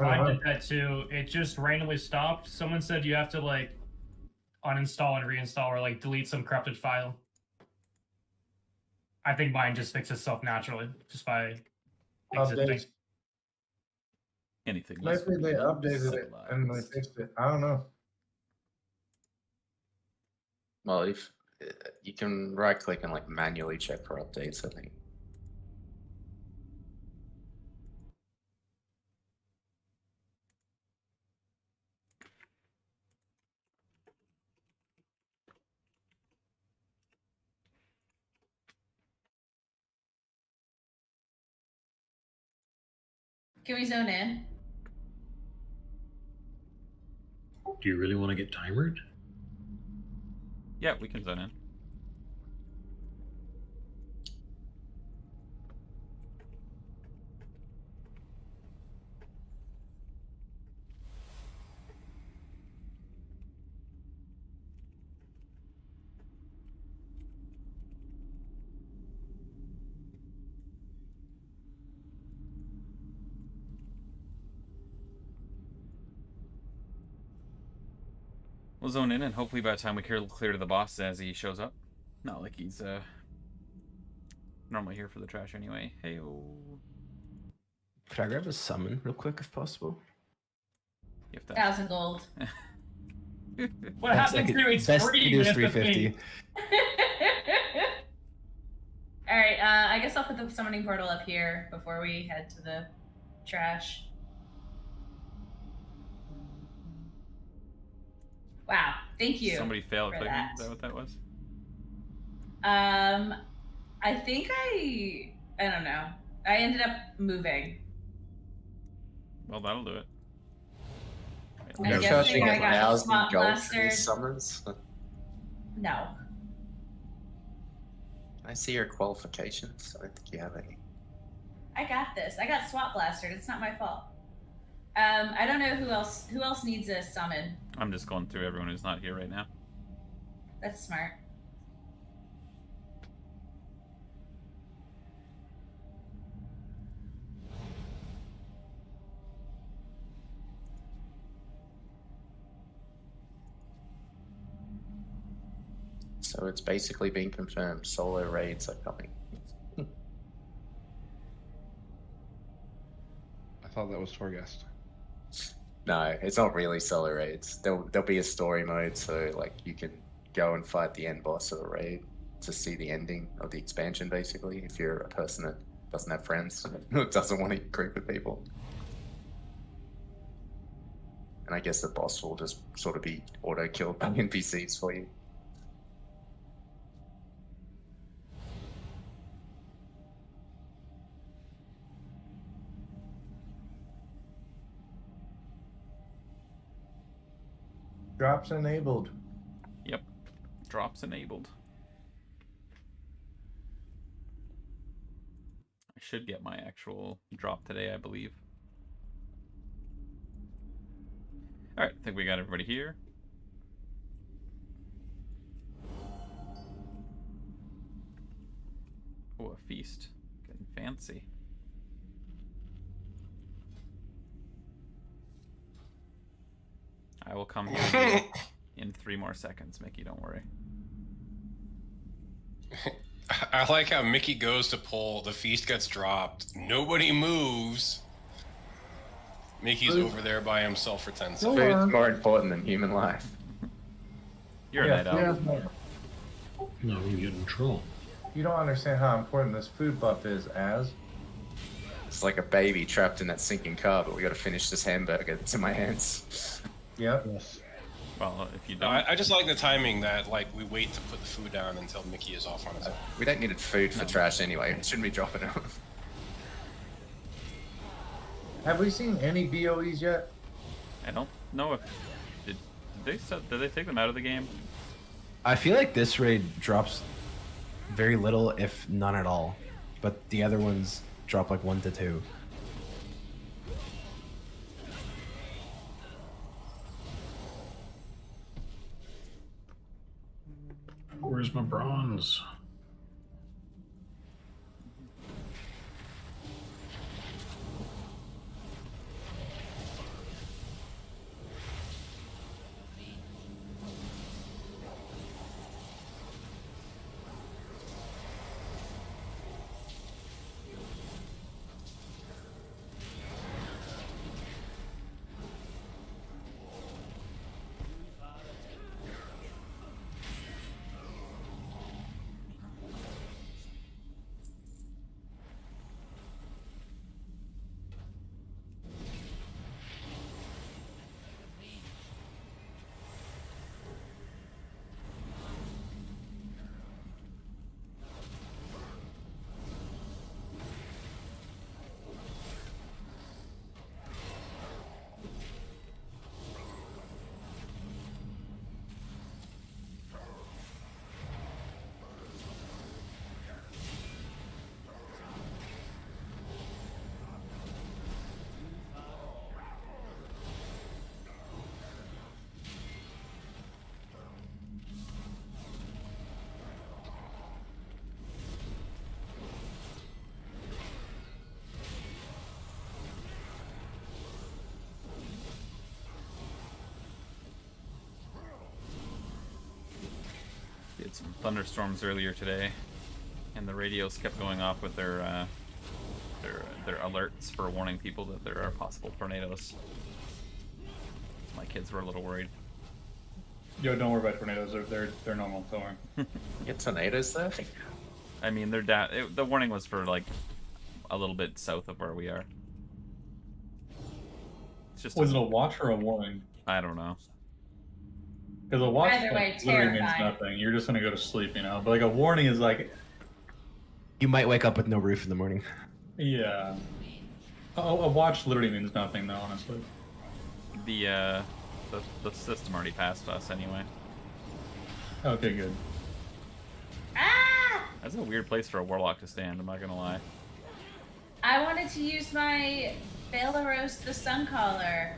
I did that too. It just randomly stopped. Someone said you have to like uninstall and reinstall or like delete some corrupted file. I think mine just fixes itself naturally just by existing. Updates. Anything. Maybe they updated it and they fixed it. I don't know. Well, if you can right click and like manually check for updates, I think. Can we zone in? Do you really want to get timered? Yeah, we can zone in. We'll zone in, and hopefully by the time we clear to the boss as he shows up. Not like he's normally here for the trash anyway. Hey-o. Could I grab a summon real quick if possible? You have to... 1,000 gold. What happened to it's best free? to do is 350. Alright, I guess I'll put the summoning portal up here before we head to the trash. Wow, thank you. Somebody failed clicking. That. Is that what that was? I think I don't know. I ended up moving. Well, that'll do it. I'm guessing I got spot gold blastered. for these summons. No. I see your qualifications. I don't think you have any. I got this. I got swap blastered. It's not my fault. I don't know who else needs a summon. I'm just going through everyone who's not here right now. That's smart. So it's basically been confirmed. Solo raids are coming. I thought that was Torghast. No, it's not really solo raids. There'll be a story mode, so like you can go and fight the end boss of the raid to see the ending of the expansion. Basically, if you're a person that doesn't have friends, doesn't want to group with people, and I guess the boss will just sort of be auto killed by NPCs for you. Drops enabled. Yep. Drops enabled. I should get my actual drop today, I believe. Alright, I think we got everybody here. Oh, a feast. Getting fancy. I will come here in 3 more seconds, Mickey, don't worry. I like how Mickey goes to pull, the feast gets dropped, nobody moves. Mickey's over there by himself for 10 seconds. Food's more important than human life. You're a night owl. No, you get in trouble. You don't understand how important this food buff is, Az. It's like a baby trapped in that sinking car, but we gotta finish this hamburger to my hands. Yep. Yes. Well, if you No, don't... I just like the timing that like we wait to put the food down until Mickey is off on his own. We don't need food for trash anyway. We shouldn't be dropping it. Have we seen any BOEs yet? I don't know if... Did they take them out of the game? I feel like this raid drops very little, if none at all. But the other ones drop like 1 to 2. Where's my bronze? had some thunderstorms earlier today, and the radios kept going off with their alerts for warning people that there are possible tornadoes. My kids were a little worried. Yo, don't worry about tornadoes. They're normal. Don't worry. You get tornadoes there? I mean, they're down. The warning was for like a little bit south of where we are. It's just Was it a watch or a warning? I don't know. Because a watch Either way, literally means terrifying. nothing. You're just gonna go to sleep, you know. But like a warning is like, You might wake up with no roof in the morning. yeah. A watch literally means nothing, though. Honestly. The system already passed us anyway. Okay, good. Ah! That's a weird place for a warlock to stand. I'm not gonna lie. I wanted to use my Belarus the Suncaller.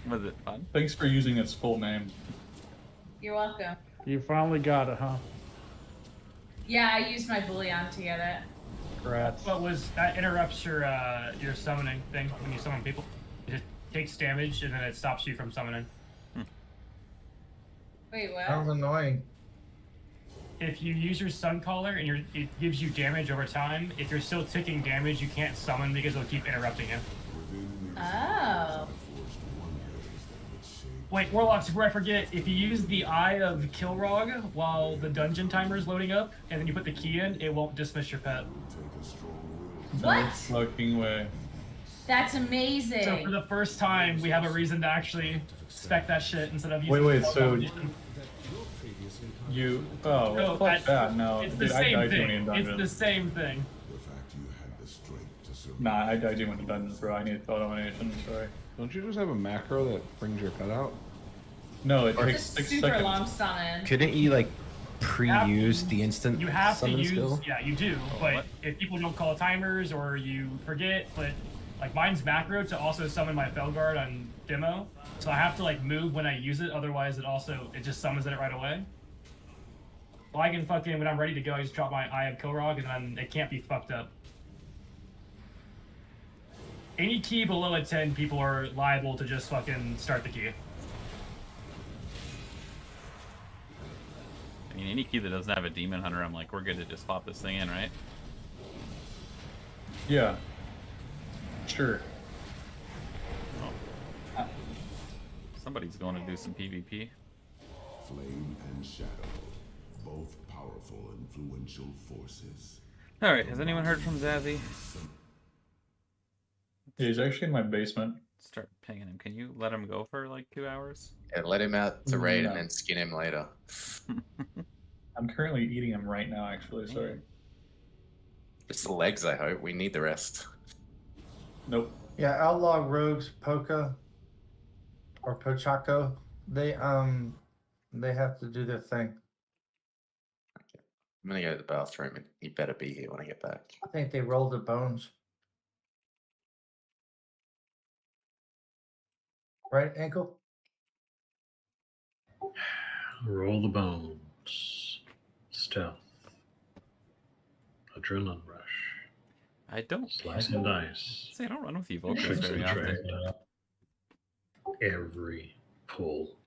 Was it fun? Thanks for using its full name. You're welcome. You finally got it, huh? Yeah, I used my bullion to get it. Congrats. What was that interrupts your summoning thing when you summon people? It takes damage and then it stops you from summoning. Wait, what? That was annoying. If you use your Sun Caller and it gives you damage over time, if you're still ticking damage, you can't summon because it'll keep interrupting you. Oh. Wait, Warlocks, before I forget, if you use the Eye of Kilrog while the dungeon timer is loading up, and then you put the key in, it won't dismiss your pet. What? No fucking way. That's amazing. So for the first time, we have a reason to actually spec that shit instead of using Wait, the so dungeon. you? Oh, No, fuck that. No, it's dude, the I same died too thing. many in It's dungeons. the same thing. Nah, I died too many in dungeons, bro. I need thought domination. Sorry. Don't you just have a macro that brings your pet out? No, it It's takes a 6 super seconds. long summon. Couldn't you like pre-use the instant You have to summon use, skill? yeah, you do. But what? if people don't call timers or you forget, but like mine's macro to also summon my Felguard on demo, so I have to like move when I use it. Otherwise, it just summons it right away. Well, I can fucking when I'm ready to go, I just drop my Eye of Kilrog and then it can't be fucked up. Any key below a 10, people are liable to just fucking start the key. I mean, any key that doesn't have a demon hunter, I'm like, we're good to just pop this thing in, right? Yeah. Sure. Somebody's going to do some PvP. Flame and shadow, both powerful, influential forces. All right, has anyone heard from Zazzy? Yeah, he's actually in my basement. Start pinging him. Can you let him go for like 2 hours? Yeah, let him out to raid No. and then skin him later. I'm currently eating him right now, actually. Sorry. Just the legs, I hope. We need the rest. Nope. Yeah, Outlaw Rogues, Poca or Pochaco, they have to do their thing. I'm gonna go to the bathroom and he better be here when I get back. I think they rolled the bones. Right, Ankle? Roll the bones. Stealth. Adrenaline rush. I don't. Slice and dice. See, I don't run with you vocals Tricks very and often. trade. Every pull.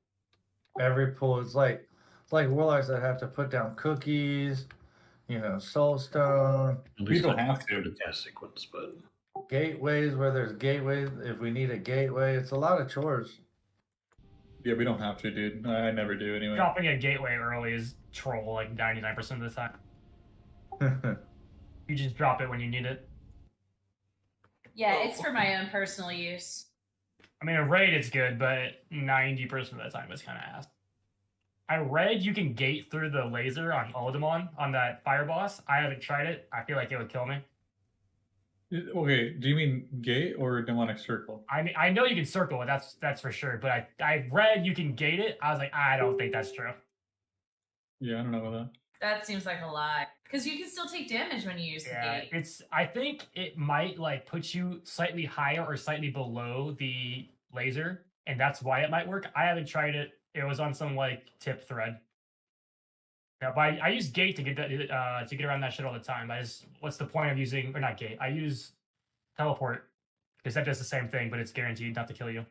Every pull is like warlocks that have to put down cookies, soulstone, At We least don't I have to. the cast sequence, but gateways where there's gateways. If we need a gateway, it's a lot of chores. Yeah, we don't have to, dude. I never do anyway. Dropping a gateway early is troll like 99% of the time. You just drop it when you need it. Yeah, it's for my own personal use. I mean, a raid it's good, but 90% of the time it's kind of ass. I read you can gate through the laser on Oldemon on that fire boss. I haven't tried it. I feel like it would kill me. Okay, do you mean gate or demonic circle? I mean, I know you can circle it. That's for sure. But I read you can gate it. I was like, I don't think that's true. Yeah, I don't know about that. That seems like a lie. Because you can still take damage when you use the Yeah, gate. I think it might like put you slightly higher or slightly below the laser, and that's why it might work. I haven't tried it. It was on some like tip thread. Yeah, but I use gate to get that to get around that shit all the time. What's the point of using or not gate? I use teleport because that does the same thing, but it's guaranteed not to kill you.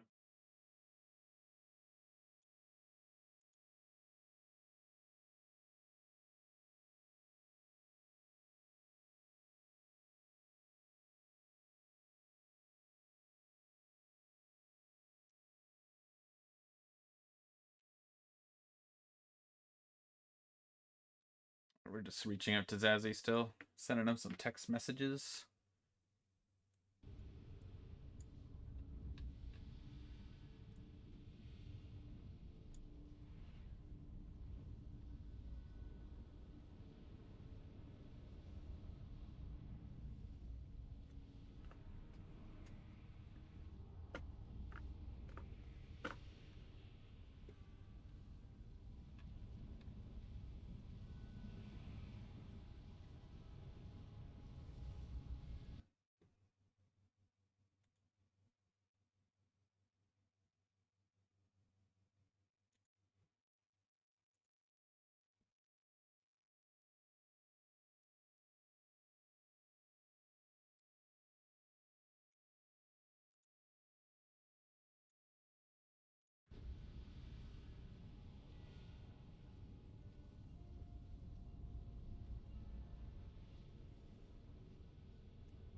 we're just reaching out to Zazzy still, sending him some text messages.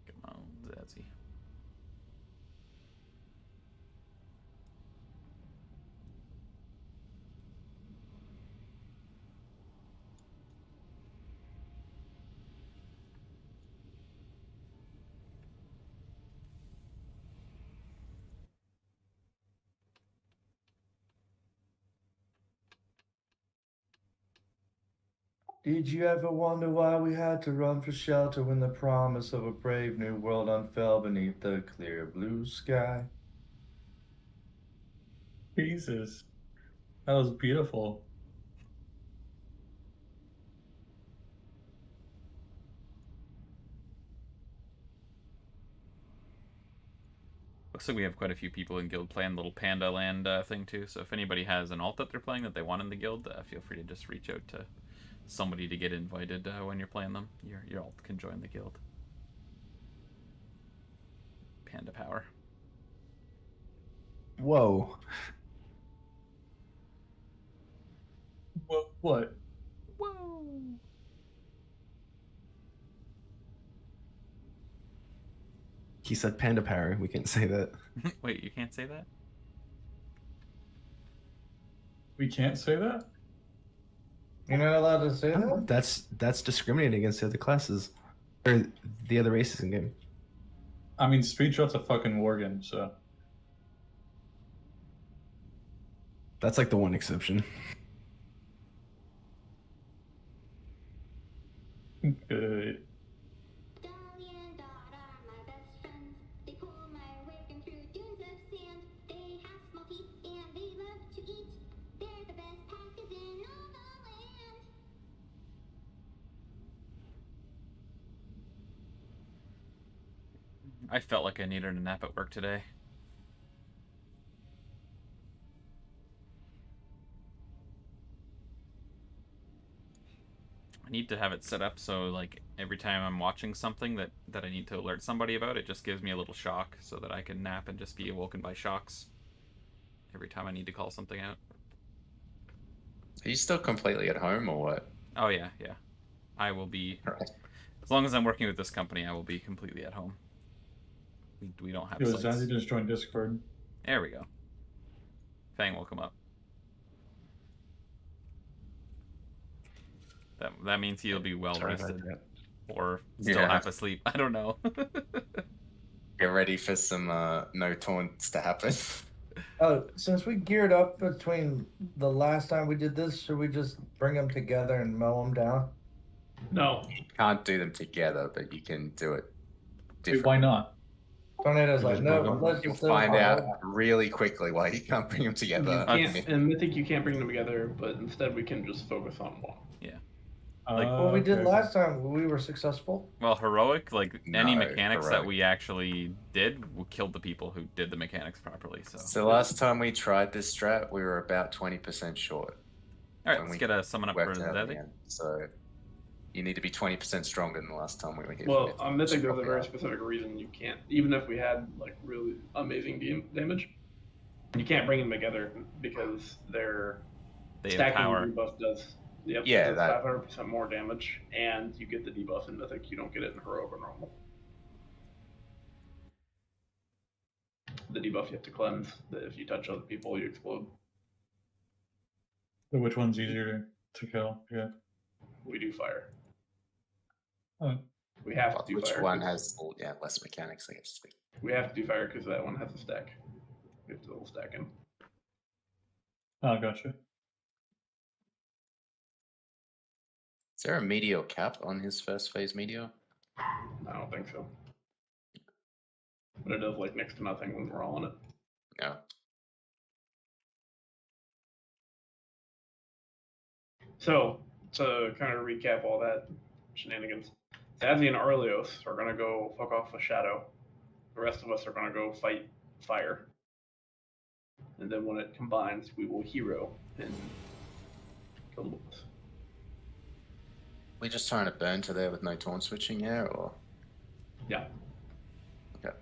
Come on, Zazzy. Did you ever wonder why we had to run for shelter when the promise of a brave new world unfurled beneath the clear blue sky? Jesus. That was beautiful. Looks like we have quite a few people in guild playing little Panda Land thing too. So if anybody has an alt that they're playing that they want in the guild, feel free to just reach out to somebody to get invited when you're playing them. Your alt can join the guild. Panda power. Whoa. What? Whoa. He said panda power. We can't say that. Wait, you can't say that? We can't say that? You're not allowed to say No, that? that's discriminating against the other classes. Or the other races in game. I mean, Street Shot's a fucking war game, so. That's like the one exception. Good. I felt like I needed a nap at work today. I need to have it set up so like every time I'm watching something that I need to alert somebody about, it just gives me a little shock so that I can nap and just be awoken by shocks every time I need to call something out. Are you still completely at home or what? Oh yeah, yeah. I will be, Right. as long as I'm working with this company, I will be completely at home. We don't have Yo, sites. Zazzy just joined Discord. There we go. Fang will come up. That means he'll be well rested. Or still half asleep. I don't know. Get ready for some no taunts to happen. Oh, since we geared up between the last time we did this, should we just bring them together and mow them down? No. You can't do them together, but you can do it Wait, differently. why not? Tornado's like, no, let's You'll just do it find hard. out really quickly why you can't bring them together. You can't, in Mythic, you can't bring them together, but instead we can just focus on one. Yeah. Like, What we did last time, we were successful. Well, heroic, like any No, mechanics that heroic. we actually did, we killed the people who did the mechanics properly. So, So last time we tried this strat, we were about 20% short. all right, when let's we get a summon up for worked out in the Zeddy. end. So you need to be 20% stronger than the last time we were here. for Well, Mythic on Mythic, to there's a rock very out. specific reason you can't, even if we had like really amazing damage, you can't bring them together because their They have stacking power. debuff does. Yep, Yeah, does that- 500% more damage, and you get the debuff in Mythic. You don't get it in Heroic or Normal. The debuff you have to cleanse. That if you touch other people, you explode. So which one's easier to kill? Yeah. we do fire. Oh. We have But to do which fire. one 'cause- has less mechanics, I guess. We have to do fire because that one has a stack. We have to double stack him. Oh, gotcha. Is there a meteor cap on his first phase meteor? I don't think so. But it does like next to nothing when we're all on it. No. So, to kind of recap all that shenanigans, Zazzy and Arlios are going to go fuck off a shadow. The rest of us are going to go fight fire. And then when it combines, we will hero and kill the wolves. We just trying to burn to there with no taunt switching here, or? Yeah. Okay.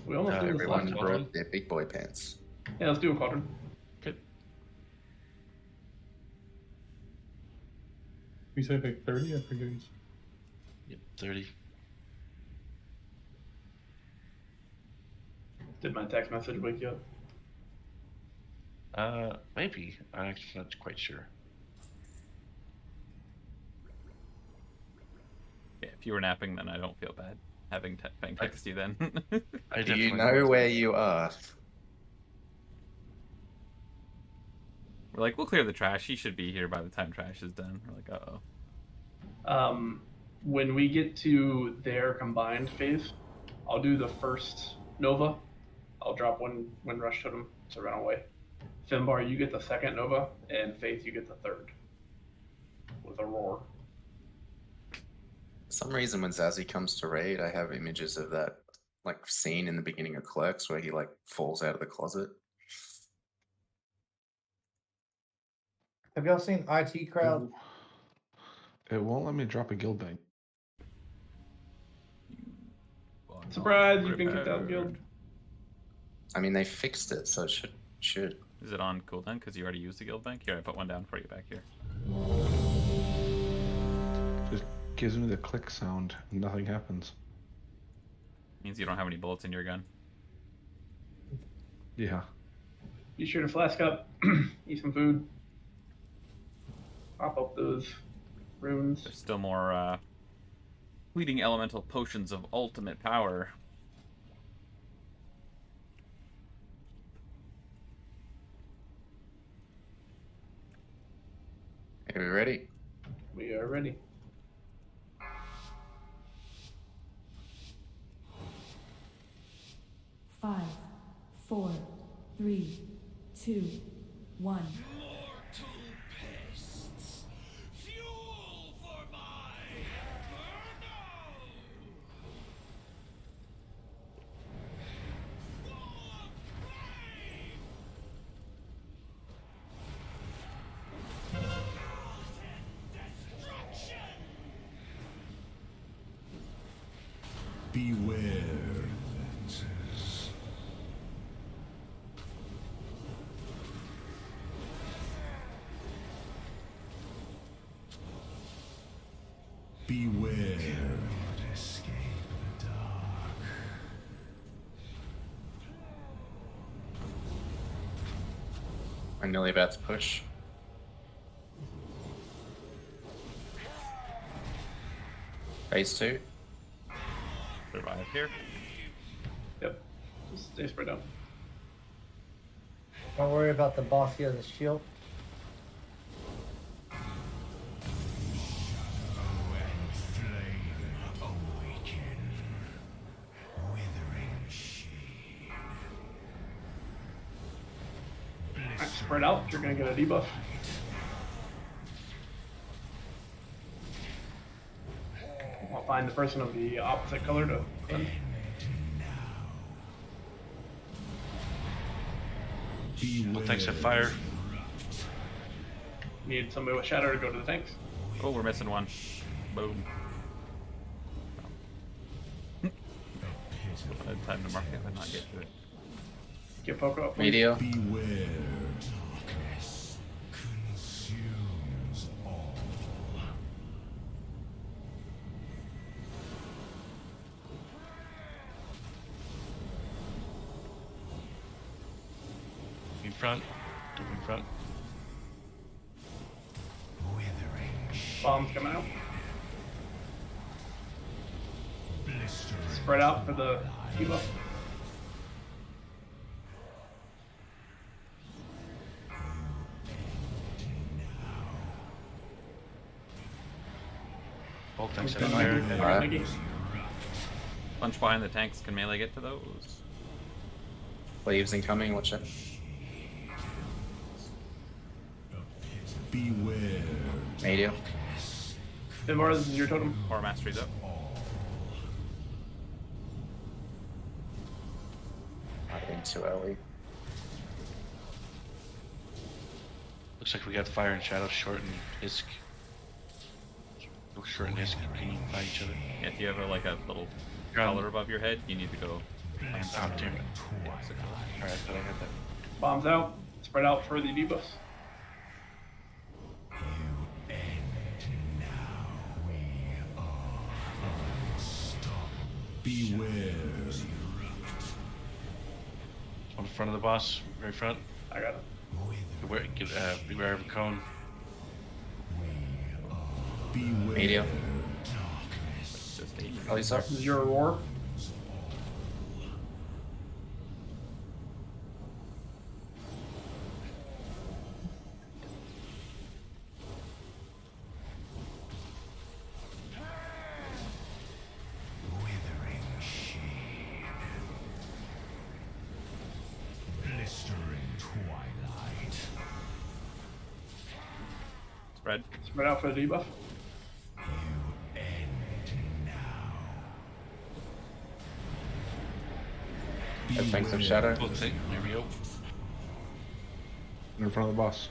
We almost did this Everyone last brought one. their big boy pants. Yeah, let's do a quadrant. We said like 30, I forget. Yep, 30. Did my text message wake you up? Maybe. I'm actually not quite sure. Yeah, if you were napping, then I don't feel bad having text you then. Do you know where you are? We're like, we'll clear the trash. He should be here by the time trash is done. We're like, uh-oh. When we get to their combined phase, I'll do the first Nova. I'll drop one Rush Totem to run away. Finbar, you get the second Nova, and Faith, you get the third. With a roar. For some reason, when Zazzy comes to raid, I have images of that like scene in the beginning of Clerks where he like falls out of the closet. Have y'all seen IT Crowd? It won't let me drop a guild bank. Surprise, you've been kicked out of guild. I mean, they fixed it, so it should. Is it on cooldown? Because you already used the guild bank? Here, I put one down for you back here. Just gives me the click sound. And nothing happens. Means you don't have any bullets in your gun. Yeah. Be sure to flask up, eat some food, pop up those runes. There's still more fleeting elemental potions of ultimate power. Are we ready? We are ready. Five, 4, 3, 2, 1. Beware. Beware. Cannot escape the dark. I'm nearly about to push. Phase 2. Survive here. Yep. Just stay spread out. Don't worry about the boss, he has a shield. Alright, spread out, you're gonna get a debuff. I'll find the person of the opposite color to cleanse. Well, thanks to fire. Need somebody with shadow to go to the tanks. Oh, we're missing one. Boom. I had time to mark it but not get to it. Get Poco up. Meteor. Beware. Darkness consumes all. In front. In front. Bombs coming out. Blistering Spread out for the debuff. Both tanks have Okay. fire. Alright, Mickey. Punch behind the tanks. Can melee get to those? Waves incoming, watch it. beware. Medio. Dimar, this is your totem. Or mastery's up. Not being too early. Looks like we got fire and shadow short and Isk. Short and Isk can find each other. Yeah, if you have like a little You're on- color above your head, you need to go. Oh, damn it. Alright, I thought I had that. Bombs out. Spread out for the debuffs. Beware. On the front of the boss, very front. I got it. Beware of a cone. Beware. Medio. Oh, he's up. This is your roar. Withering shade. Blistering twilight. Spread. Spread out for the debuff. Thanks of shadow. Both tank. There we go. In front of the boss.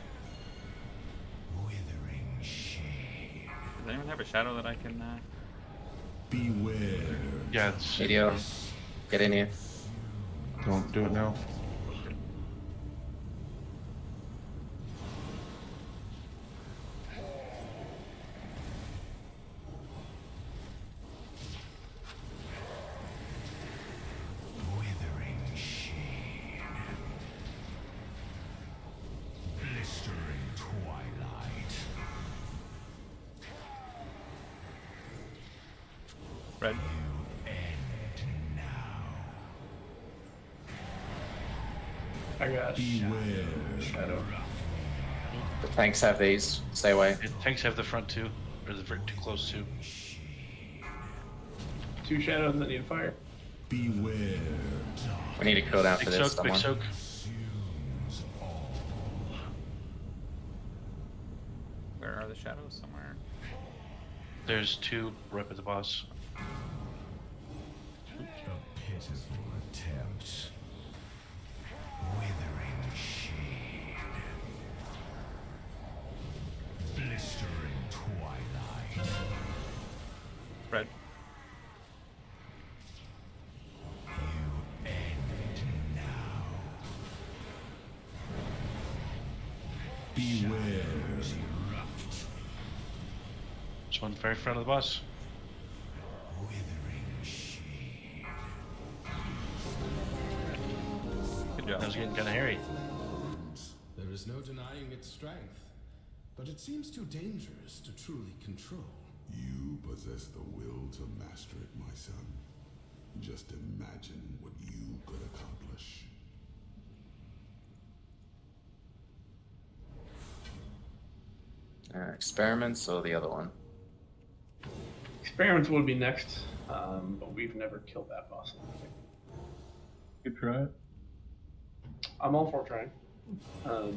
Does anyone have a shadow that I can? Beware. Yeah, it's Medio. Get in here. Don't do it now. Withering shade. Blistering twilight. Red. I got Beware. shadow. The tanks have these. Stay away. Yeah, tanks have the front two, or the too close to. 2 shadows that need fire. Beware. We need a cooldown for Big this. soak, big Someone. soak. Where are the shadows? Somewhere. There's 2 right at the boss. A pitiful attempt. Withering shade. Blistering twilight. Red. Beware. There's one very front of the boss. Good job. That was getting kind of hairy. There is no denying its strength, but it seems too dangerous to truly control. You possess the will to master it, my son. Just imagine what you could accomplish. Experiments or the other one? Experiments would be next, but we've never killed that boss. Good try. I'm all for trying. I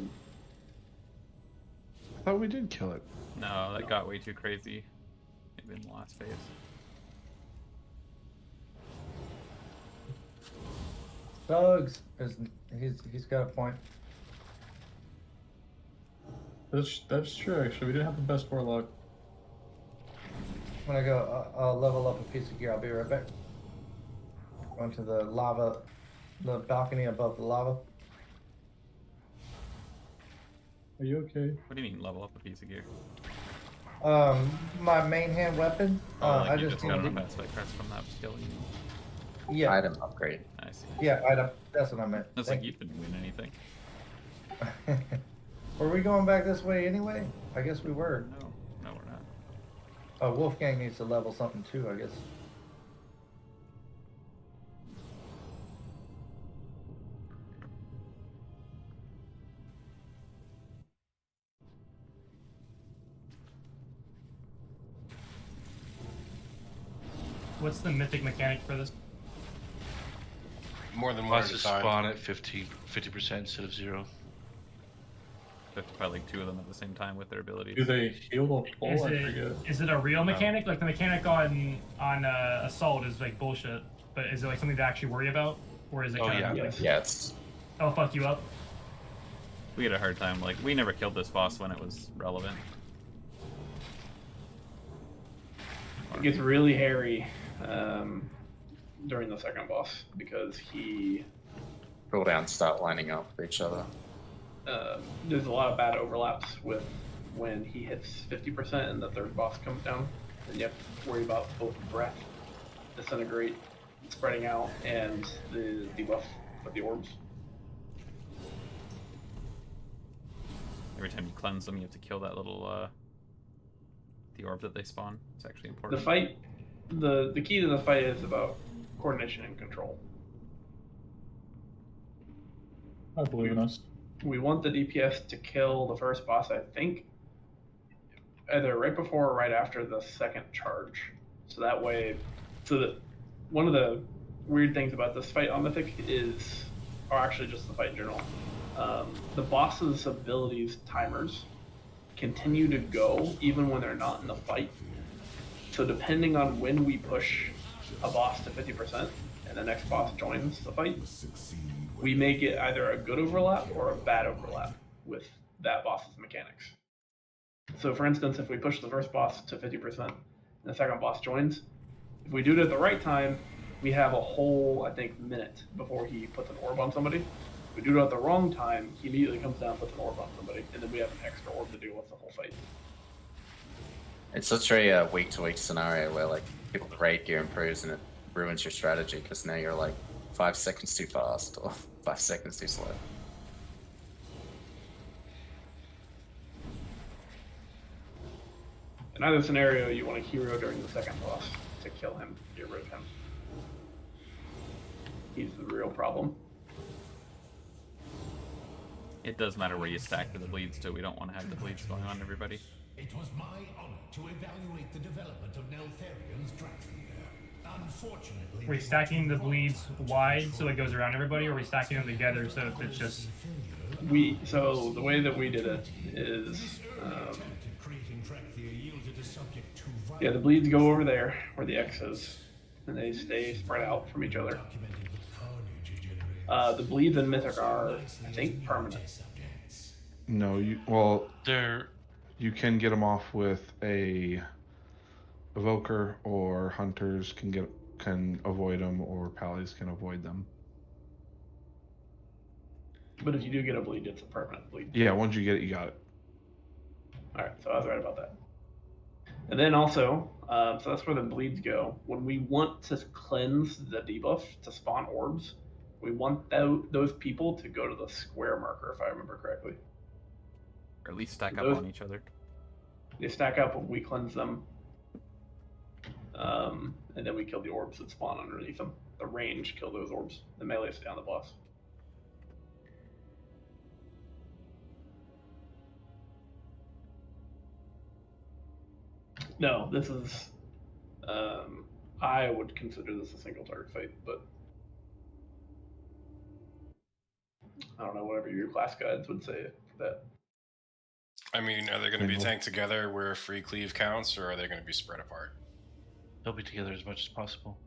thought we did kill it. No, that got way too crazy. Maybe in the last phase. Doug's he's got a point. That's true. Actually, we didn't have the best warlock. I'm gonna go level up a piece of gear. I'll be right back. Going to the lava, the balcony above the lava. Are you okay? What do you mean level up a piece of gear? My main hand weapon. Like I you just got need enough to- aspect cards from that skill. You mean? Yeah, Item upgrade. I see. yeah, item. That's what I meant. That's Thank like you didn't win anything. Were we going back this way anyway? I guess we were. No, we're not. Wolfgang needs to level something too, I guess. What's the mythic mechanic for this? More than one at a Bosses time. spawn at 50% instead of 0. You have to fight like 2 of them at the same time with their abilities. Do they heal or pull? Is I it, forget. is it a real mechanic? Like the mechanic on Assault is like bullshit, but is it like something to actually worry about, or is it? Oh, kind yeah. of like, Yeah, it's oh, fuck you up. We had a hard time. Like, we never killed this boss when it was relevant. It gets really hairy during the second boss because cooldowns start lining up with each other. there's a lot of bad overlaps with when he hits 50% and the third boss comes down. And you have to worry about both breath, disintegrate, spreading out, and the debuff with the orbs. Every time you cleanse them, you have to kill that little the orb that they spawn. It's actually important. The fight, the key to the fight is about coordination and control. I believe in us. We want the DPS to kill the first boss, I think, either right before or right after the second charge. So that way, one of the weird things about this fight on Mythic is, or actually just the fight in general, the boss's abilities timers continue to go even when they're not in the fight. So depending on when we push a boss to 50% and the next boss joins the fight, we make it either a good overlap or a bad overlap with that boss's mechanics. So for instance, if we push the first boss to 50% and the second boss joins, if we do it at the right time, we have a whole, I think, minute before he puts an orb on somebody. If we do it at the wrong time, he immediately comes down and puts an orb on somebody, and then we have an extra orb to deal with the whole fight. It's such a week-to-week scenario where like people raid gear improves and it ruins your strategy because now you're like 5 seconds too fast or 5 seconds too slow. In either scenario, you want a hero during the second boss to kill him, get rid of him. He's the real problem. It does matter where you stack the bleeds too. We don't want to have the bleeds going on everybody. It was my honor to evaluate the development of Neltharian's Dracthia. Unfortunately, Are we stacking the bleeds wide so it goes around everybody, or are we stacking them together so it's just... So the way that we did it is, yeah, the bleeds go over there where the X is, and they stay spread out from each other. The bleeds in Mythic are, I think, permanent. No, you can get them off with a evoker, or hunters can avoid them, or pallies can avoid them. But if you do get a bleed, it's a permanent bleed. Yeah, once you get it, you got it. All right, so I was right about that. And then also, so that's where the bleeds go. When we want to cleanse the debuff to spawn orbs, we want those people to go to the square marker, if I remember correctly. Or at least stack up on each other. They stack up when we cleanse them. And then we kill the orbs that spawn underneath them. The range kill those orbs. The melee stay on the boss. No, this is... I would consider this a single target fight, but... I don't know, whatever your class guides would say for that. I mean, are they going to be tanked together where free cleave counts, or are they going to be spread apart? They'll be together as much as possible.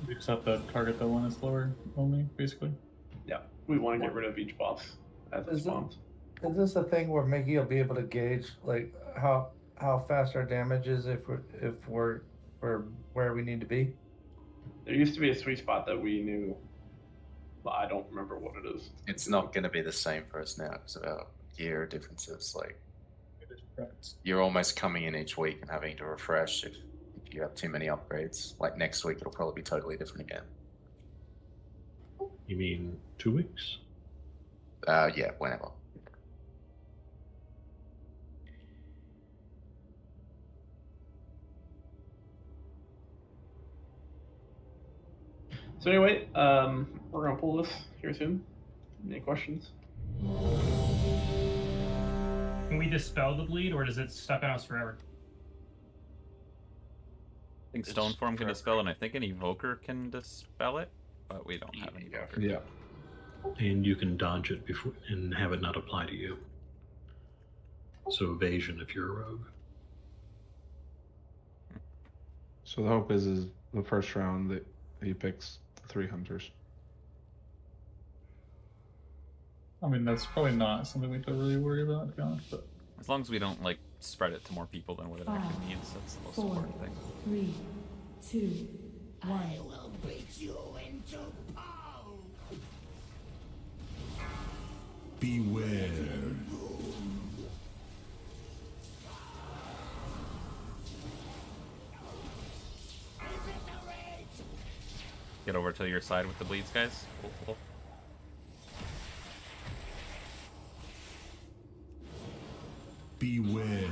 We just have to target the one that's lower only, basically. Yeah, we want to get rid of each boss as it spawns. Is this a thing where Mickey will be able to gauge like how fast our damage is if we're where we need to be? There used to be a sweet spot that we knew, but I don't remember what it is. It's not going to be the same for us now because of our gear differences. Like, you're almost coming in each week and having to refresh if you have too many upgrades. Like next week, it'll probably be totally different again. You mean 2 weeks? Yeah, whenever. So anyway, we're gonna pull this here soon. Any questions? Can we dispel the bleed, or does it stuck on us forever? I think Stone Form can dispel, and I think an Evoker can dispel it, but we don't have an Evoker. Yeah. And you can dodge it before and have it not apply to you. So evasion if you're a rogue. So the hope is the first round that he picks the 3 hunters. I mean, that's probably not something we have to really worry about, to be honest, but As long as we don't like spread it to more people than what it actually needs, that's the most 4, important thing. 3, 2, 1. I will beat you into pulp. Beware. Get over to your side with the bleeds, guys. Cool. Beware.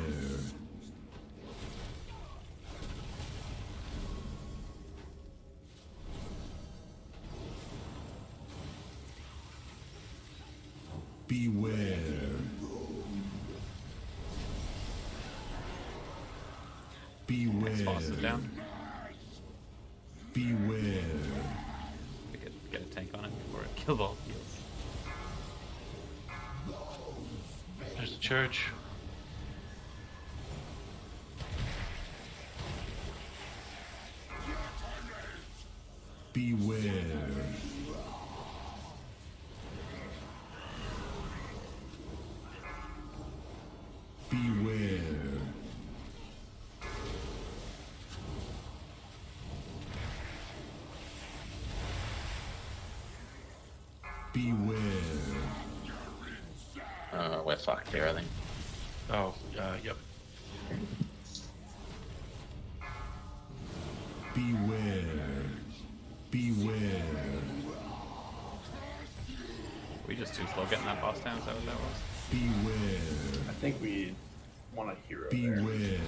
Beware. Beware. Next boss is down. Beware. Get a tank on it before it kills all the heals. There's the church. Beware. Beware. Beware. We're fucked here, I think. Oh, yep. Beware. Beware. We just too slow getting that boss down, is that what that was? Beware. I think we want a hero Beware.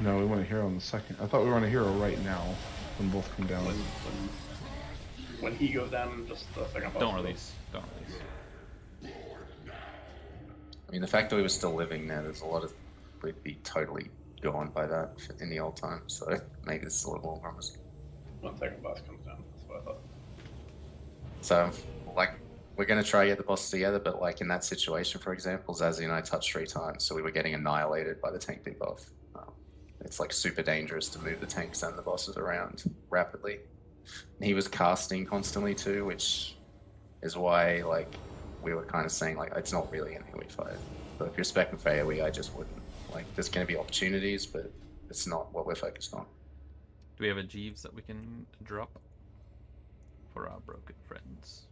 No, we want a hero in the second. I thought we want a hero right now when both come down. there. When he goes down, just the second boss. Don't release. Don't release. I mean, the fact that we were still living there, there's a lot of... We'd be totally gone by that in the old times, so maybe this is a little more promising. When second boss comes down, that's what I thought. So, like, we're going to try to get the bosses together, but, like, in that situation, for example, Zazie and I touched 3 times, so we were getting annihilated by the tank debuff. It's, like, super dangerous to move the tanks and the bosses around rapidly. And he was casting constantly, too, which is why, like, we were kind of saying, like, it's not really anything we fight. But if you're spec'ing AoE, I just wouldn't. Like, there's going to be opportunities, but it's not what we're focused on. Do we have a Jeeves that we can drop for our broken friends?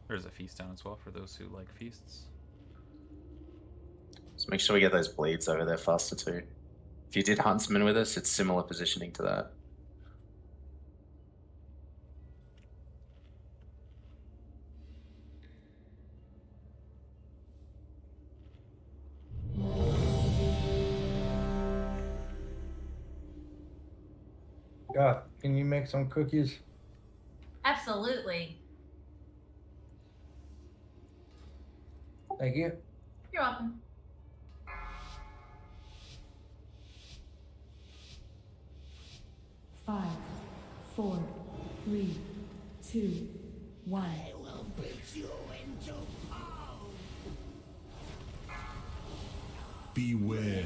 There's a feast down as well for those who like feasts. So make sure we get those bleeds over there faster too. If you did Huntsman with us, it's similar positioning to that. God, can you make some cookies? Absolutely. Thank you. You're welcome. Five, 4, 3, 2, 1. I will beat you into pulp. Beware.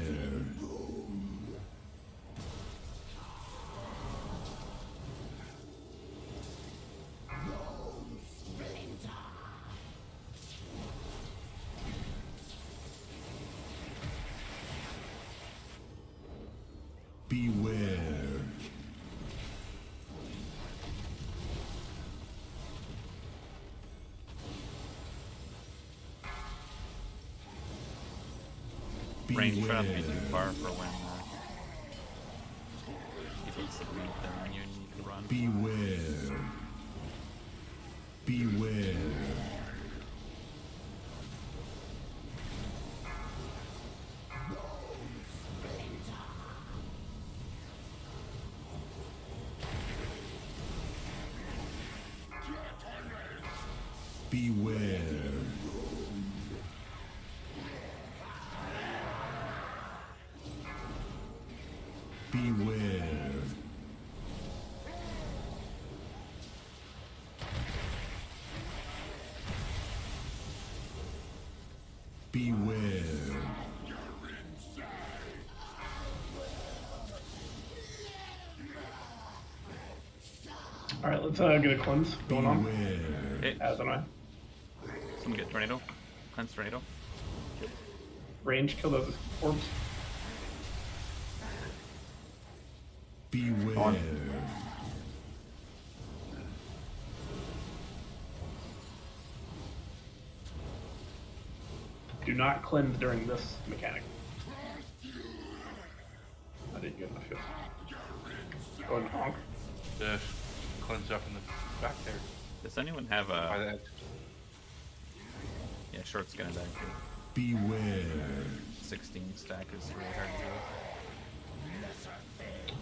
Beware. Range try not to be too far for when he takes the bleed there on you and you can run. Beware. Beware. Beware. Beware. Beware. All right, let's get a cleanse going on. Okay. As am I. Someone get tornado. Cleanse tornado. Range, kill those orbs. Beware. Do not cleanse during this mechanic. I didn't get enough. Go ahead and honk. The cleanse up in the back there. Does anyone have a... Yeah, short's gonna die too. Beware. 16 stack is really hard to do.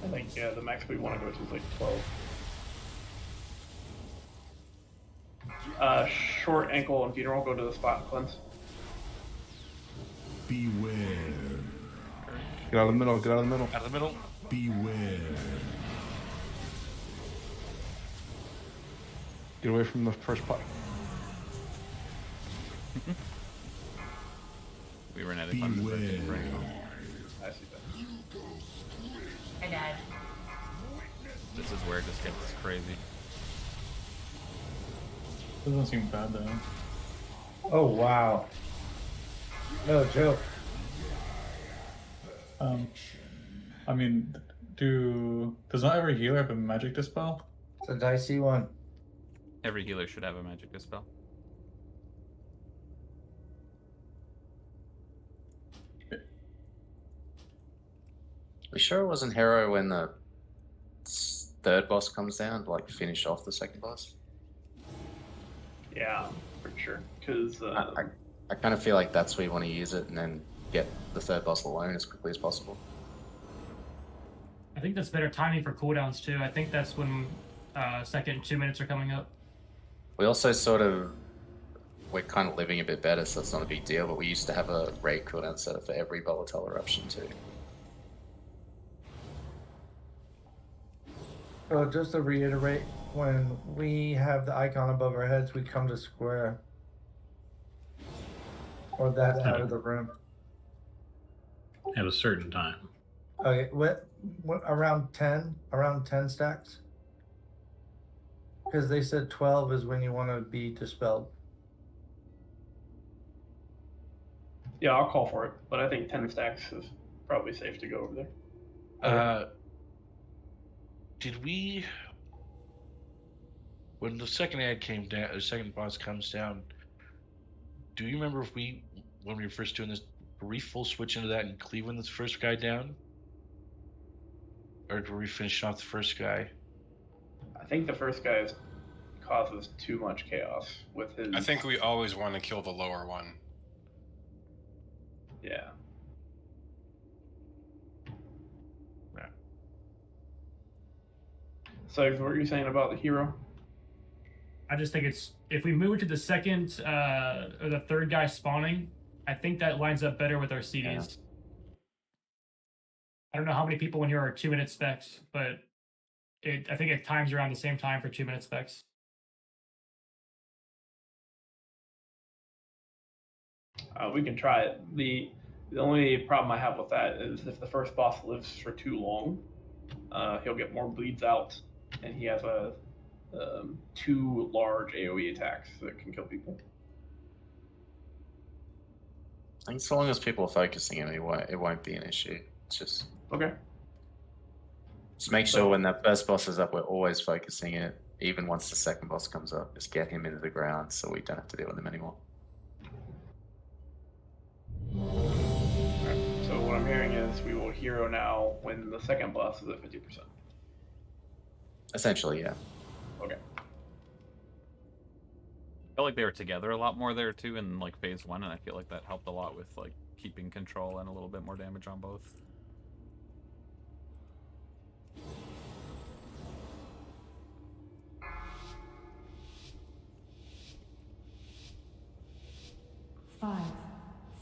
I think, yeah, the max we want to go to is like 12. Short, ankle, and funeral, go to the spot and cleanse. Beware. Get out of the middle, get out of the middle. Out of the middle. Beware. Get away from the first pot. We ran out of funds for it, right? I see that. I died. This is where it just gets crazy. Doesn't seem bad though. Oh wow. No joke. I mean, does not every healer have a magic dispel? It's a dicey one. Every healer should have a magic dispel. We sure it wasn't hero when the third boss comes down to like finish off the second boss? Yeah, pretty sure. Because I kind of feel like that's where you want to use it and then get the third boss alone as quickly as possible. I think that's better timing for cooldowns too. I think that's when second 2 minutes are coming up. We also we're kind of living a bit better, so it's not a big deal, but we used to have a raid cooldown set up for every volatile eruption too. So just to reiterate, when we have the icon above our heads, we come to square. Or that side of the room. At a certain time. Okay, what around 10 stacks? Because they said 12 is when you want to be dispelled. yeah, I'll call for it, but I think 10 stacks is probably safe to go over there. Did we, when the second ad came down, the second boss comes down, do you remember if when we were first doing this, were we full switch into that and Cleveland the first guy down? Or were we finishing off the first guy? I think the first guy causes too much chaos with his... I think we always want to kill the lower one. Yeah. So what were you saying about the hero? I just think it's if we move to the second or the third guy spawning, I think that lines up better with our CDs. Yeah. I don't know how many people in here are 2 minute specs, but I think it times around the same time for 2 minute specs. We can try it. The only problem I have with that is if the first boss lives for too long, he'll get more bleeds out, and he has two large AoE attacks that can kill people. I think so long as people are focusing him, it won't be an issue. It's just okay. Just make sure when that first boss is up, we're always focusing it. Even once the second boss comes up, just get him into the ground so we don't have to deal with him anymore. Right. So what I'm hearing is we will hero now when the second boss is at 50%. Essentially, yeah. Okay. I felt like they were together a lot more there too in like phase 1, and I feel like that helped a lot with like keeping control and a little bit more damage on both. 5,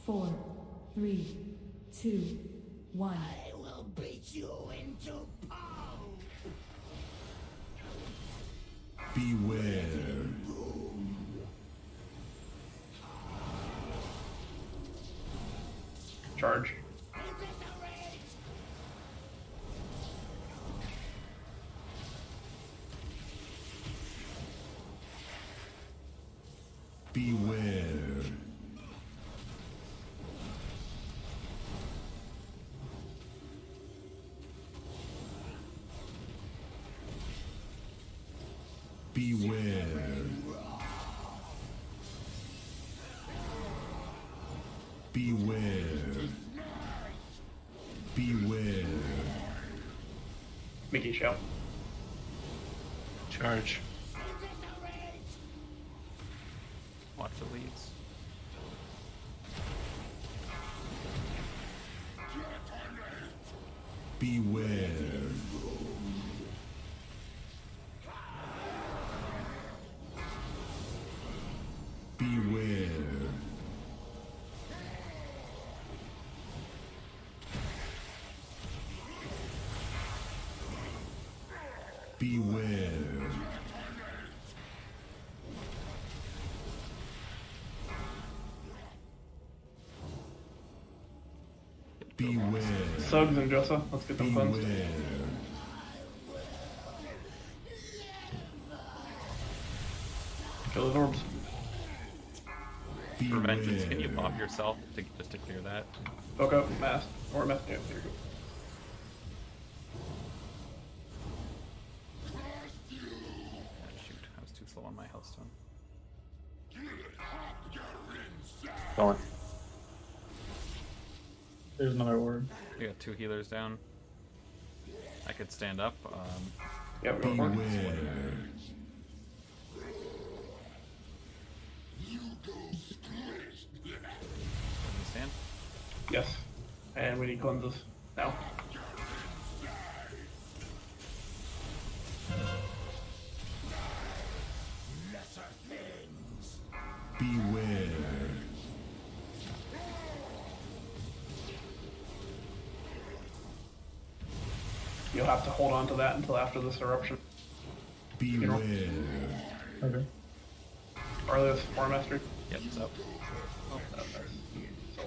4, 3, 2, 1. I will beat you into pulp. Beware. Charge. Beware. Beware. Beware. Beware. Mickey shout. Charge. Watch the leads. Beware. Beware. Beware. Beware. Suggs and Jossa, let's get them cleansed. Beware. Kill those orbs. For vengeance, can you pop yourself just to clear that? Poke up, mass. Or mass. Yeah, there you go. Shoot, I was too slow on my health stone. Go on. There's another orb. We got 2 healers down. I could stand up. Yeah, go for it. Can you stand? Yes. And we need cleanses now. Beware. You'll have to hold on to that until after this eruption. Beware. Okay. Arlios, War Master. Yep, it's up. Oh, nice. So,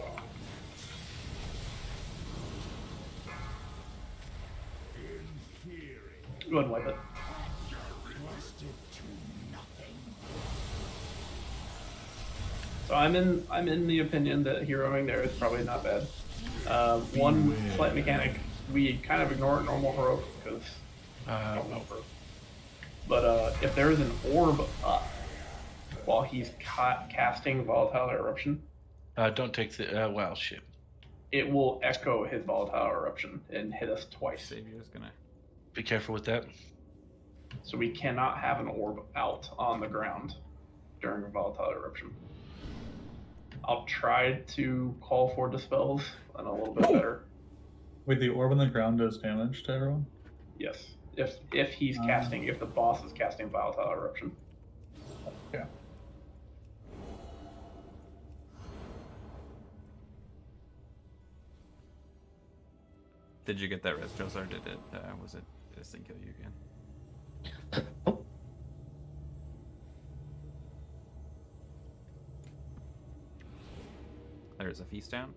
go ahead and wipe it. So I'm in the opinion that heroing there is probably not bad. One slight mechanic, we kind of ignore normal heroic because I don't know heroic. But if there is an orb up while he's casting Volatile Eruption, Don't take the wow shit. it will echo his Volatile Eruption and hit us twice. Savior's gonna Be careful with that. So we cannot have an orb out on the ground during a Volatile Eruption. I'll try to call for dispels and a little bit better. Wait, the orb on the ground does damage to everyone? Yes. If he's casting, if the boss is casting Volatile Eruption. Yeah. Did you get that res, Josar? Did it? Did this thing kill you again? There's a feast down.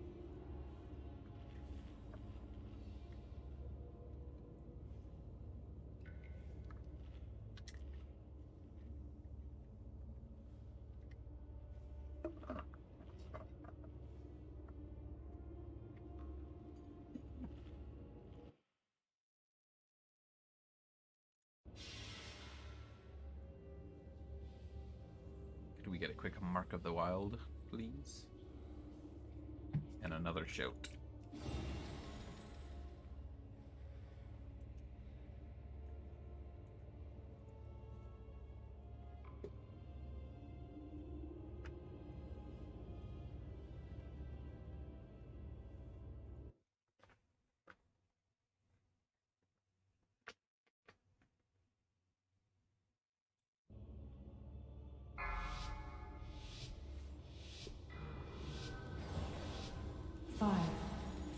Could we get a quick mark of the wild, please? And another shout.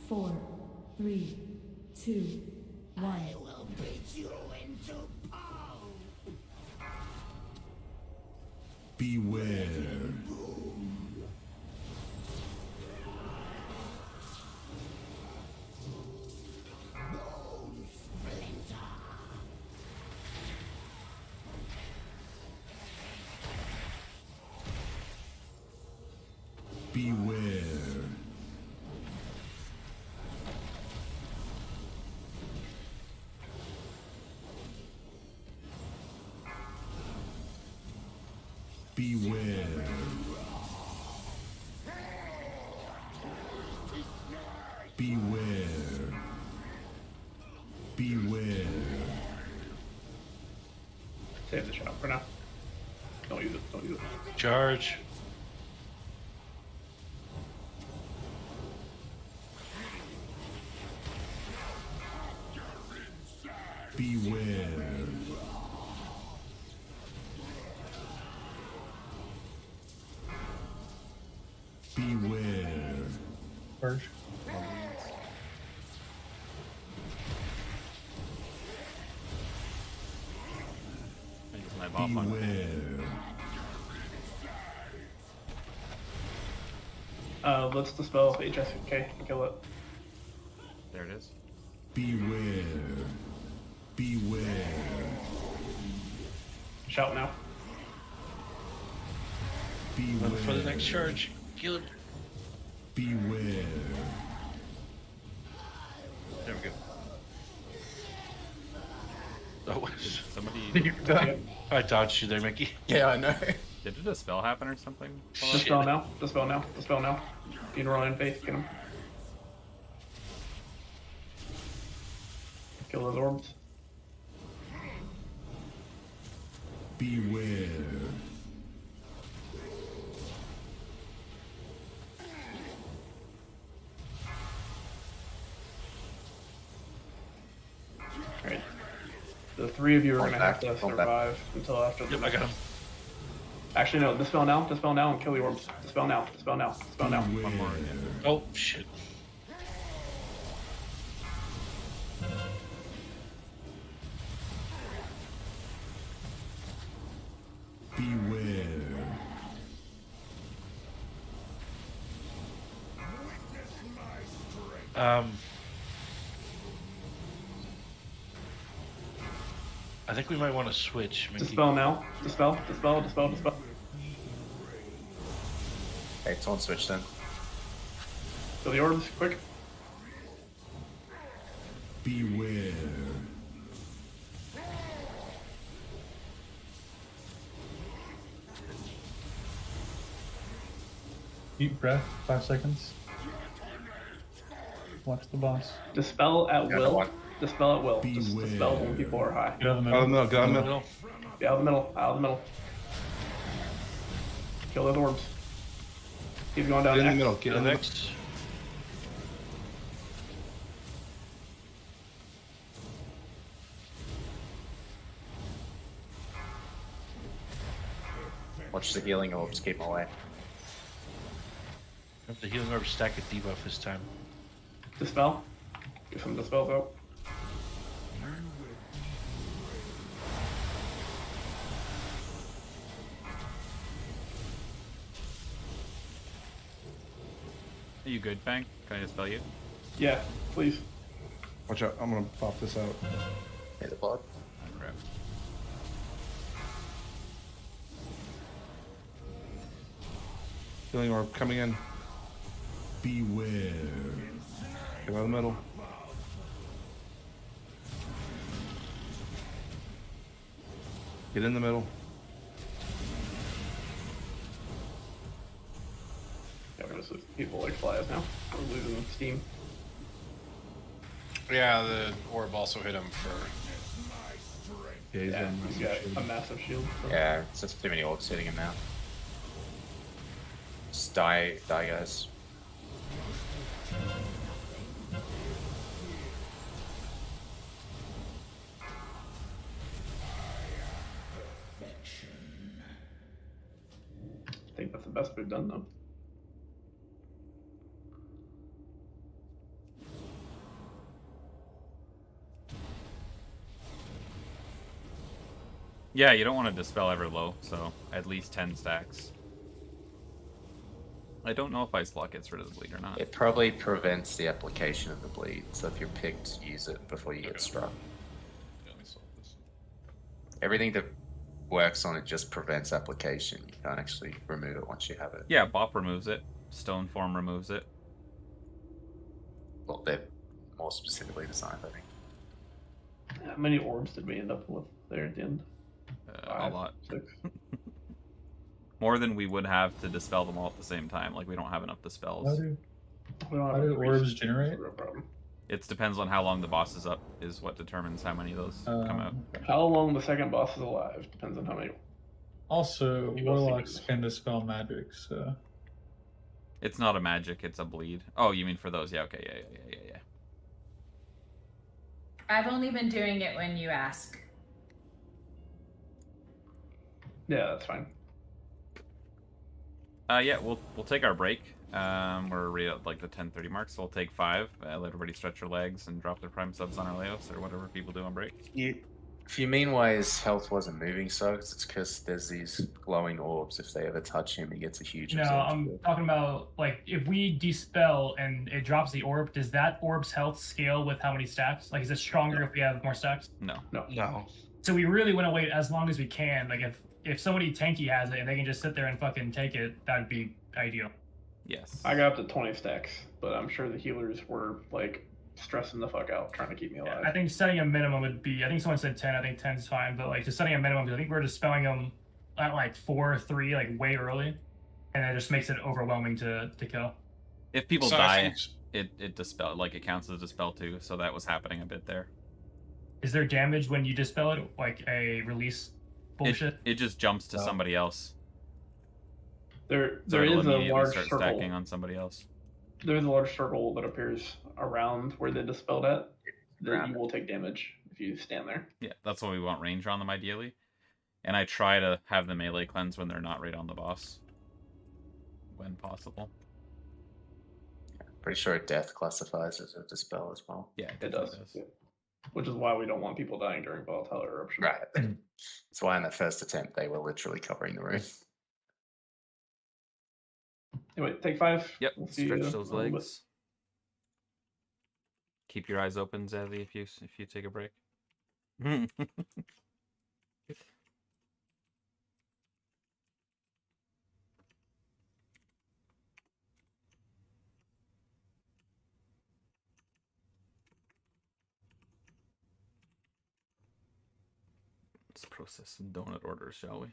4, 3, 2, 1. I will beat you into pulp. Beware. Beware. Beware. Beware. Beware. Save the shot for now. Don't use it. Don't use it. Charge. Beware. Beware. Purge. I use my buff on. Let's dispel HSK and kill it. There it is. Beware. Beware. Shout now. Beware. For the next charge. Kill him. Beware. There we go. Oh, Somebody. I dodged you there, Mickey. Yeah, I know. Did a dispel happen or something? Dispel now. Dispel now. Dispel now. Funeral in faith. Get him. Kill those orbs. Beware. Alright. The three of you are Fall gonna have back, to fall back. survive until after the. Yep, I got him. Actually, no. Dispel now. Dispel now and kill the orbs. Dispel now. Dispel now. Dispel now. One more. Oh, shit. Beware. I think we might want to switch, Mickey. Dispel now. Dispel. Dispel. Dispel. Dispel. Okay, it's on switch then. Kill the orbs. Quick. Beware. Deep breath, 5 seconds. Watch the boss. Dispel at Got will. one. Dispel at will. Just dispel when people are high. Get out of the Out of the middle. middle, get out of the middle. Get out of the middle. Out of the middle. Kill those orbs. Keep going down Get in the next. middle, get in the middle. Next. Watch the healing orbs keep them away. Have the healing orb stack a debuff this time. Dispel. Get some dispels out. Are you good, Fang? Can I dispel you? Yeah, please. Watch out, I'm gonna pop this out. Hit the blood. Crap. Healing orb coming in. Beware. Get out of the middle. Get in the middle. Yeah, we're just people like flies now. We're losing steam. Yeah, the orb also hit him for. Yeah, he's Yeah, got a he's massive got shield. a massive shield. So. Yeah, it's just too many orbs hitting him now. Just die, guys. I think that's the best we've done though. Yeah, you don't want to dispel ever low, so at least 10 stacks. I don't know if Ice Block gets rid of the bleed or not. It probably prevents the application of the bleed, so if you're picked, use it before you get struck. Yeah, let me solve this. Everything that works on it just prevents application. You can't actually remove it once you have it. Yeah, Bop removes it. Stone Form removes it. Well, they're more specifically designed, I think. How many orbs did we end up with there at the end? A lot. 6. More than we would have to dispel them all at the same time. Like, we don't have enough dispels. How do orbs generate? It depends on how long the boss is up, is what determines how many of those come out. How long the second boss is alive depends on how many. Also, warlocks can dispel magic, so. It's not a magic, it's a bleed. Oh, you mean for those? Yeah, okay, yeah. I've only been doing it when you ask. Yeah, that's fine. Yeah, we'll take our break. We're right at like the 10:30 mark, so we'll take 5. Let everybody stretch their legs and drop their prime subs on our Leos or whatever people do on break. If you mean why his health wasn't moving, so it's because there's these glowing orbs. If they ever touch him, he gets a huge. No, I'm talking about like if we dispel and it drops the orb, does that orb's health scale with how many stacks? Like, is it stronger if we have more stacks? No. So we really want to wait as long as we can. Like if somebody tanky has it and they can just sit there and fucking take it, that'd be ideal. Yes. I got up to 20 stacks, but I'm sure the healers were like stressing the fuck out trying to keep me alive. I think setting a minimum would be, I think someone said 10, I think 10 is fine, but like just setting a minimum, I think we're dispelling them at like 4 or 3, like way early, and it just makes it overwhelming to kill. If people die, it dispel, like it counts as a dispel too, so that was happening a bit there. Is there damage when you dispel it, like a release bullshit? It just jumps to somebody else. There So is it'll a immediately large start circle. stacking on somebody else. There's a large circle that appears around where they dispelled at that you will take damage if you stand there. Yeah, that's why we want range on them ideally. And I try to have the melee cleanse when they're not right on the boss. When possible. Pretty sure death classifies as a dispel as well. Yeah, it does. Yeah. Which is why we don't want people dying during volatile eruption. Right. That's why in that first attempt they were literally covering the room. Anyway, take 5. Yep, We'll see stretch you those in a little bit. legs. Keep your eyes open, Zazzy, if you take a break. Let's process some donut orders, shall we?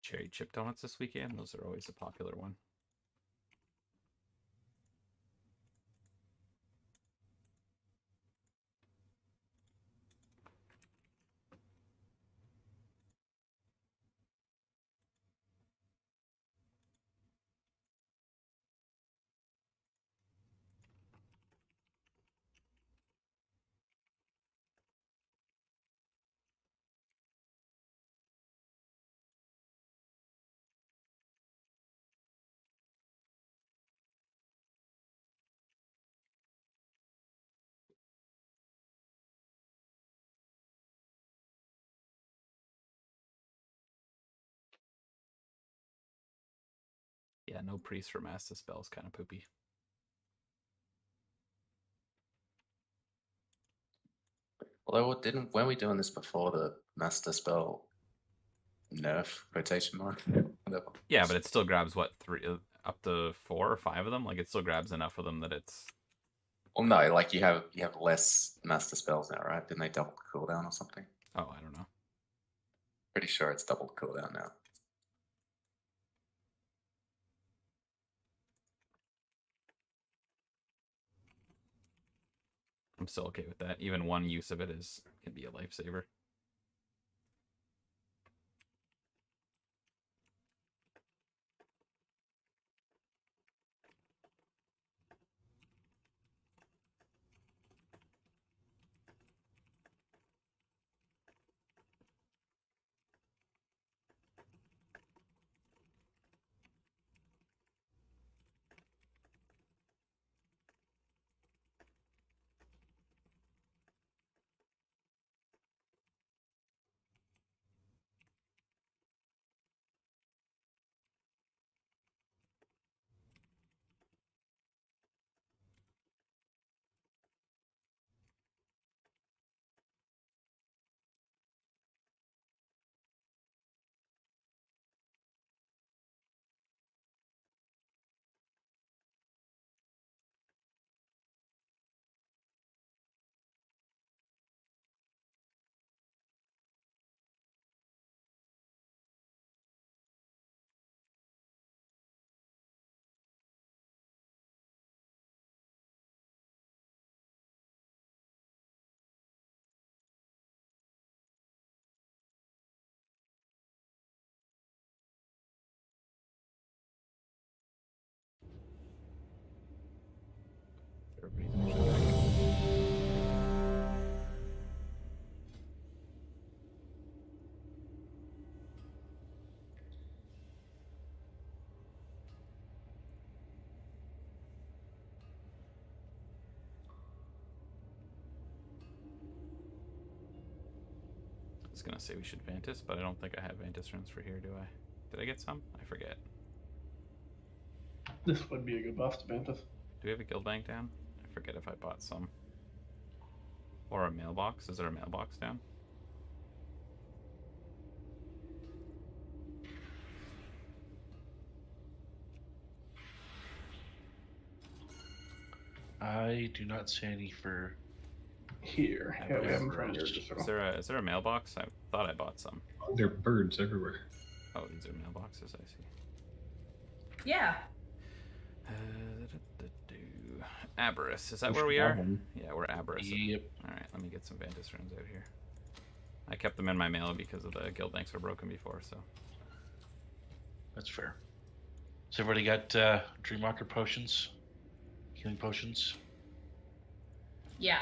Cherry chip donuts this weekend. Those are always a popular one. Yeah, no priest for master spells, kind of poopy. Although, weren't we doing this before the master spell nerf quotation mark? Whatever. Yeah, but it still grabs what, up to 4 or 5 of them. Like it still grabs enough of them that it's. Well, no, like you have less master spells now, right? Didn't they double the cooldown or something? Oh, I don't know. Pretty sure it's double the cooldown now. I'm still okay with that. Even one use of it can be a lifesaver. I was gonna say we should Vantis, but I don't think I have Vantis runes for here, do I? Did I get some? I forget. This would be a good buff to Banthas. Do we have a guild bank down? I forget if I bought some. Or a mailbox. Is there a mailbox down? I do not see any for here. Yeah, we have them right here. Is there a mailbox? I thought I bought some. There are birds everywhere. Oh, these are mailboxes, I see. Yeah. Abberus, is that where we are? Yeah, we're Abberus. Yep. Alright, let me get some Vantis runes out here. I kept them in my mail because of the guild banks were broken before, so. That's fair. So everybody got Dreamwalker potions? Healing potions? Yeah.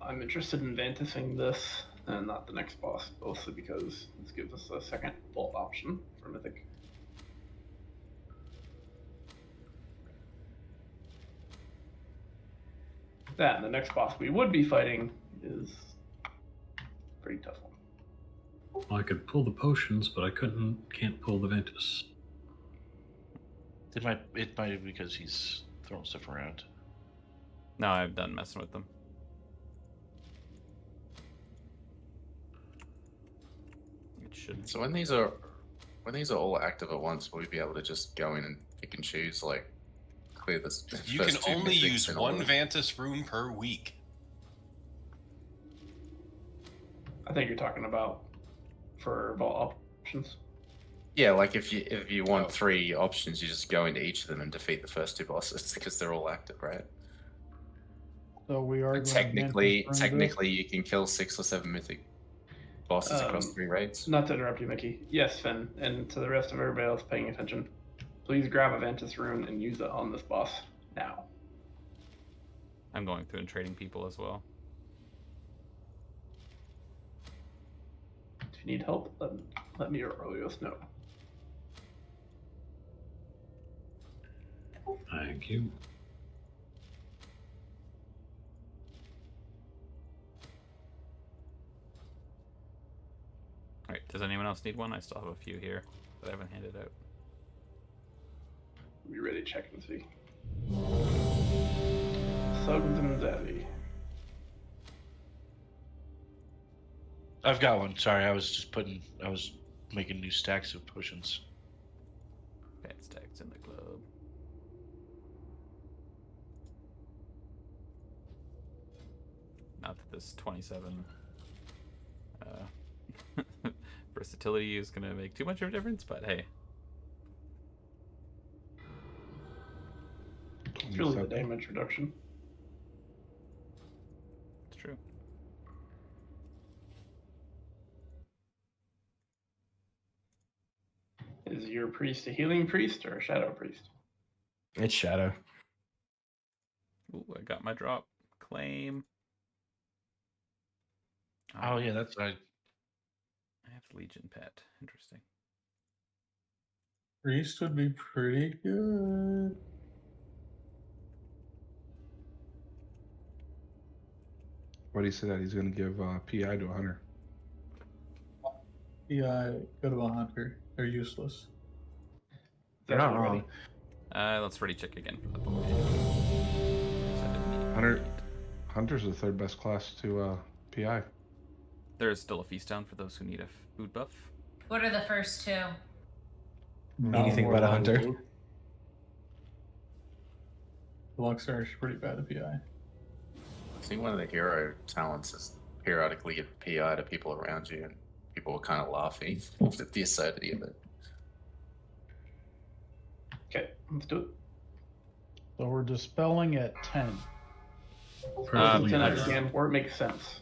I'm interested in Vantising this and not the next boss, mostly because this gives us a second vault option for Mythic. That and the next boss we would be fighting is a pretty tough one. Well, I could pull the potions, but I can't pull the Ventus. It might be because he's throwing stuff around. No, I'm done messing with them. It should. So when these are all active at once, will we be able to just go in and pick and choose, like clear this? You can only use one Vantis rune per week. I think you're talking about for vault options. Yeah, like if you want 3 options, you just go into each of them and defeat the first 2 bosses because they're all active, right? So we are technically you can kill 6 or 7 mythic bosses across 3 raids. Not to interrupt you, Mickey. Yes, Finn, and to the rest of everybody else paying attention, please grab a Vantis rune and use it on this boss now. I'm going through and trading people as well. If you need help, let me or Aurelius know. Thank you. Alright, does anyone else need one? I still have a few here that I haven't handed out. Be ready to check and see. Suggs and Zaddy. I've got one. Sorry, I was making new stacks of potions. Okay, stacks in the globe. Not that this 27 versatility is going to make too much of a difference, but hey. It's really the damage reduction. It's true. Is your priest a healing priest or a shadow priest? It's shadow. Ooh, I got my drop. Claim. Oh yeah, that's right. I have Legion Pet. Interesting. Priest would be pretty good. What do you say that he's going to give PI to a hunter? Yeah, go to a hunter. They're useless. You're not wrong. Let's ready check again for the boy. Hunter's the third best class to PI. There is still a feast down for those who need a food buff. What are the first two? Anything but a hunter? The Lux are actually pretty bad at PI. I think one of the hero talents is periodically give PI to people around you, and people were kind of laughing at the absurdity of it. Okay, let's do it. So we're dispelling at 10. Again, where it makes sense.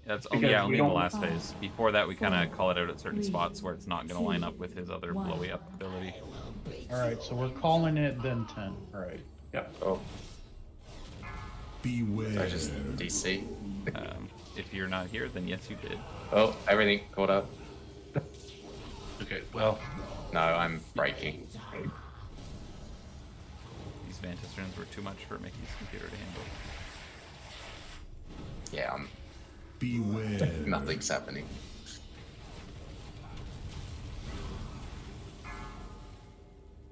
That's Because yeah, only we in the don't- last phase. Before that, we kind of call it out at certain spots where it's not going to line up with his other blowy up ability. Alright, so we're calling it then 10. Alright. Yep. Oh. Beware. So just DC. If you're not here, then yes, you did. Oh, everything caught up. Okay, well. No, I'm breaking. These Mantis runes were too much for Mickey's computer to handle. Yeah, I'm. Beware. Nothing's happening.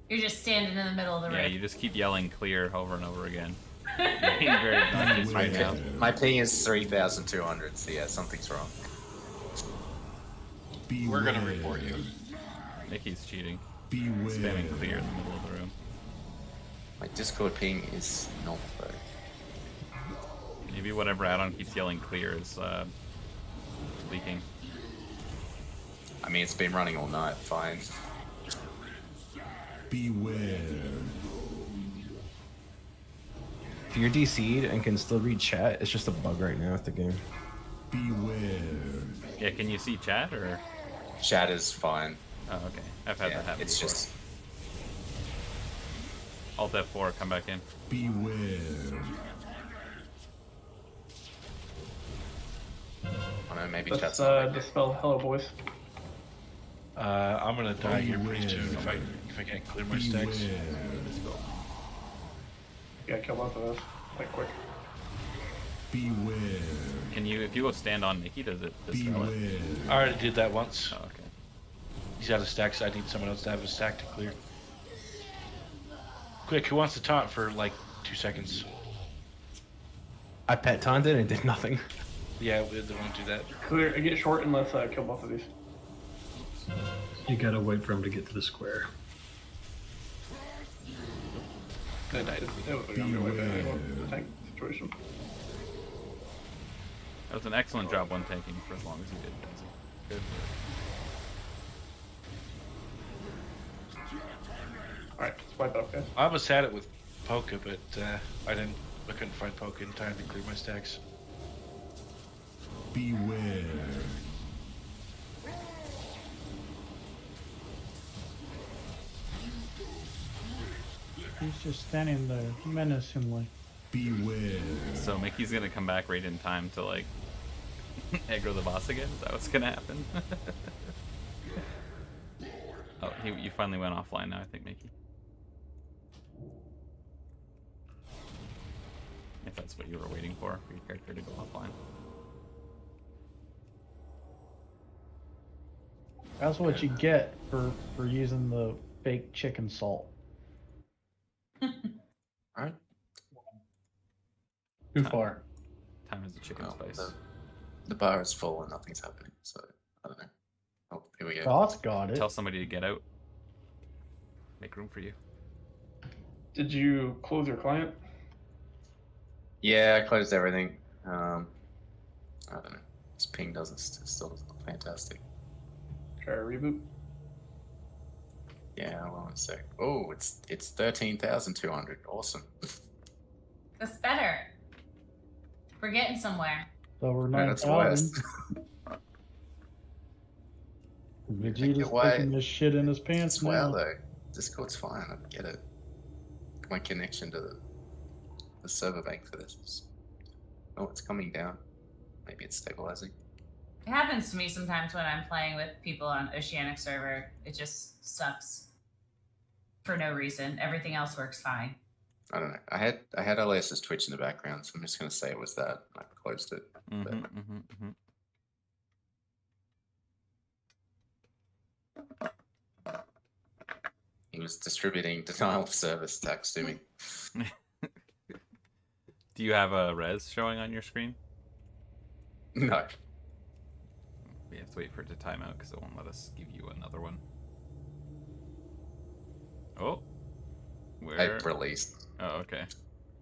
You're just standing in the middle of the Yeah, room. you just keep yelling clear over and over again. You're being very obnoxious right now. My ping is 3,200, so yeah, something's wrong. We're gonna report you. Mickey's cheating. Beware. Spamming clear in the middle of the room. My Discord ping is not though. Maybe whatever add-on keeps yelling clear is leaking. I mean, it's been running all night, fine. Beware. If you're DC'd and can still read chat, it's just a bug right now with the game. Beware. Yeah, can you see chat or? Chat is fine. Oh, okay. I've had that happen It's before. just. Alt F4, come back in. Beware. I don't know, maybe Let's chat's not dispel hello boys. I'm gonna die here pretty soon if I can't clear my stacks. Yeah, kill both of us. Like quick. Beware. Can you, if you go stand on Mickey, does it dispel it? I already did that once. Oh, okay. He's out of stacks. So I need someone else to have a stack to clear. Quick, who wants to taunt for like 2 seconds? I pet taunted and it did nothing. Yeah, we don't want to do that. Clear. Get short and let's kill both of these. You gotta wait for him to get to the square. Good night. It was a way back. The tank situation. That was an excellent job one tanking for as long as you did, Benzie. Good. Alright, swipe up, guys. I almost had it with Poke, but I couldn't find Poke in time to clear my stacks. Beware. He's just standing there menacingly. Beware. So Mickey's gonna come back right in time to like aggro the boss again? Is that what's gonna happen? Oh, you finally went offline now, I think, Mickey. If that's what you were waiting for your character to go offline. That's what you get for using the fake chicken salt. Alright. Too far. Time is a chicken spice. The bar is full and nothing's happening, so I don't know. Oh, here we go. Goss got it. Tell somebody to get out. Make room for you. Did you close your client? Yeah, I closed everything. I don't know. This ping doesn't still doesn't look fantastic. Try a reboot. Yeah, hold on a sec. Oh, it's 13,200. Awesome. That's better. We're getting somewhere. Over No, that's 9,000. worse. Vegeta's why- taking this shit in his pants It's well now. though. Discord's fine. I get it. My connection to the server bank for this is. Oh, it's coming down. Maybe it's stabilizing. It happens to me sometimes when I'm playing with people on Oceanic server. It just sucks for no reason. Everything else works fine. I don't know. I had LS's Twitch in the background, so I'm just gonna say it was that. I closed it. But he was distributing denial of service text to me. Do you have a res showing on your screen? No. We have to wait for it to time out because it won't let us give you another one. Oh. Where? I released. Oh, okay.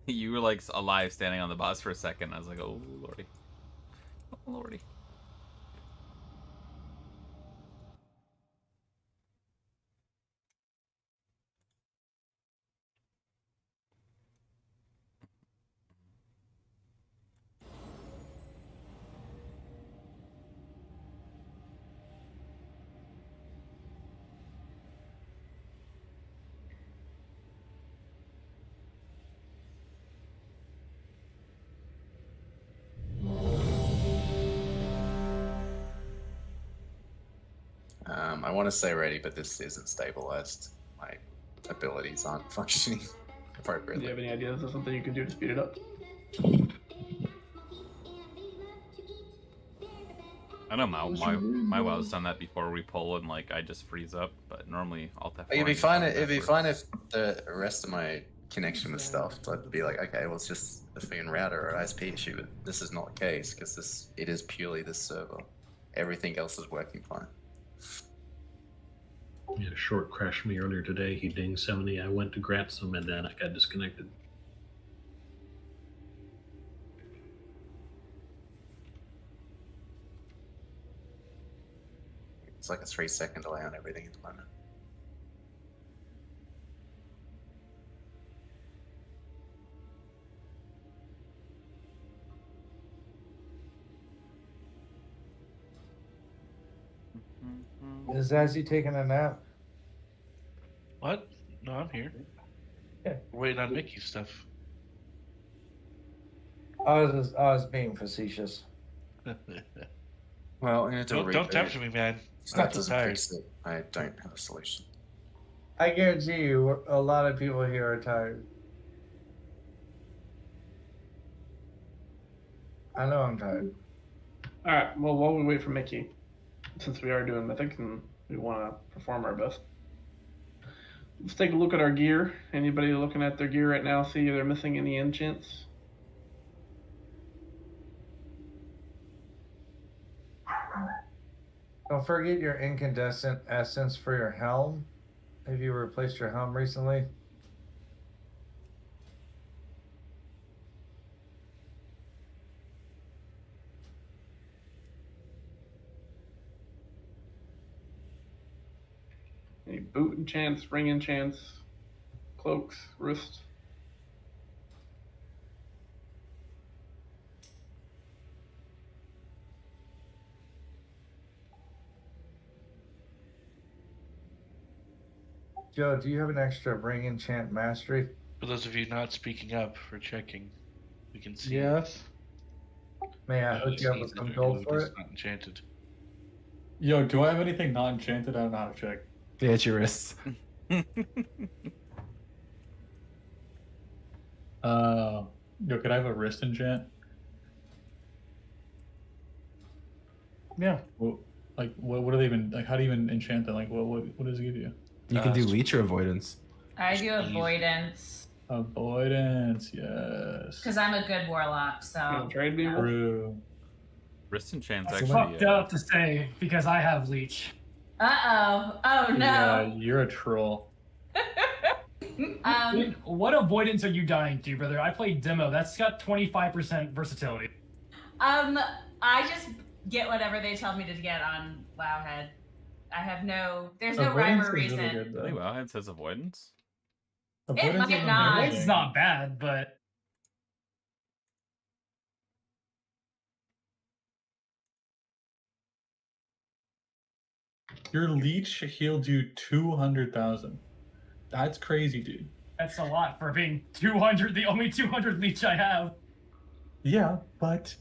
You were like alive standing on the boss for a second. I was like, oh, lordy. Oh, lordy. I want to say ready, but this isn't stabilized. My abilities aren't functioning Do appropriately. you have any ideas of something you can do to speed it up? I know my WoW's done that before we pull and like I just freeze up, but normally Alt F4. It'd be fine. It'd be fine if the rest of my connection was stuffed. I'd be like, okay, well, it's just a freaking router or ISP issue, but this is not the case because it is purely this server. Everything else is working fine. He had a short crash me earlier today. He dinged 70. I went to grant some and then I got disconnected. It's like a 3-second delay on everything at the moment. Is Azzy taking a nap? What? No, I'm here. Yeah. We're waiting on Mickey's stuff. I was being facetious. Well, I'm gonna do a Don't reboot. tempt me, man. If I'm that too doesn't tired. fix it, I don't have a solution. I guarantee you, a lot of people here are tired. I know I'm tired. Alright, well, while we wait for Mickey, since we are doing Mythic and we want to perform our best, let's take a look at our gear. Anybody looking at their gear right now see they're missing any enchants? Don't forget your incandescent essence for your helm. Have you replaced your helm recently? Any boot enchants, ring enchants, cloaks, wrist? Joe, do you have an extra ring enchant mastery? For those of you not speaking up for checking, we can see. Yes. May I hook you up with some gold for it? Not enchanted. Yo, do I have anything not enchanted? I don't know how to check. Yeah, it's your wrists. Yo, could I have a wrist enchant? Yeah. Well, Like, what do they even like? How do you even enchant that? Like, what does it give you? You can do leech or avoidance. I do avoidance. Avoidance, yes. Because I'm a good warlock, so. Trade me more? True. Wrist enchant's That's actually fucked up to say because I have leech. Uh-oh. Oh, no. Yeah, you're a troll. What avoidance are you dying to, brother? I played demo. That's got 25% versatility. I just get whatever they tell me to get on Wowhead. I have there's no rhyme or reason. I think Wowhead says avoidance. It might not. It's not bad, but Your leech healed you 200,000. That's crazy, dude. that's a lot for being 200. The only 200 leech I have. Yeah, but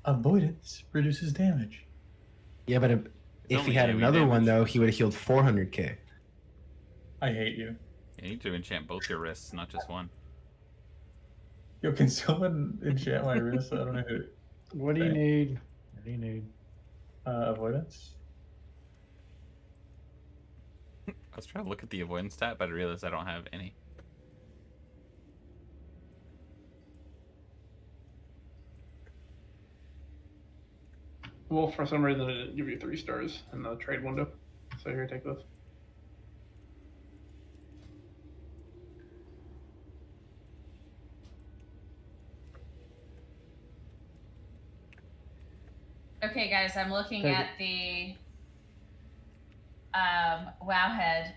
avoidance reduces damage. Yeah, but if he had another one though, he would have healed 400k. I hate you. You need to enchant both your wrists, not just one. Yo, can someone enchant my wrist? I don't know who. What do you need? What do you need? Avoidance. I was trying to look at the avoidance stat, but I realized I don't have any. Well, for some reason it didn't give you 3 stars in the trade window. So here, take this. Okay, guys, I'm looking Take at the Wowhead,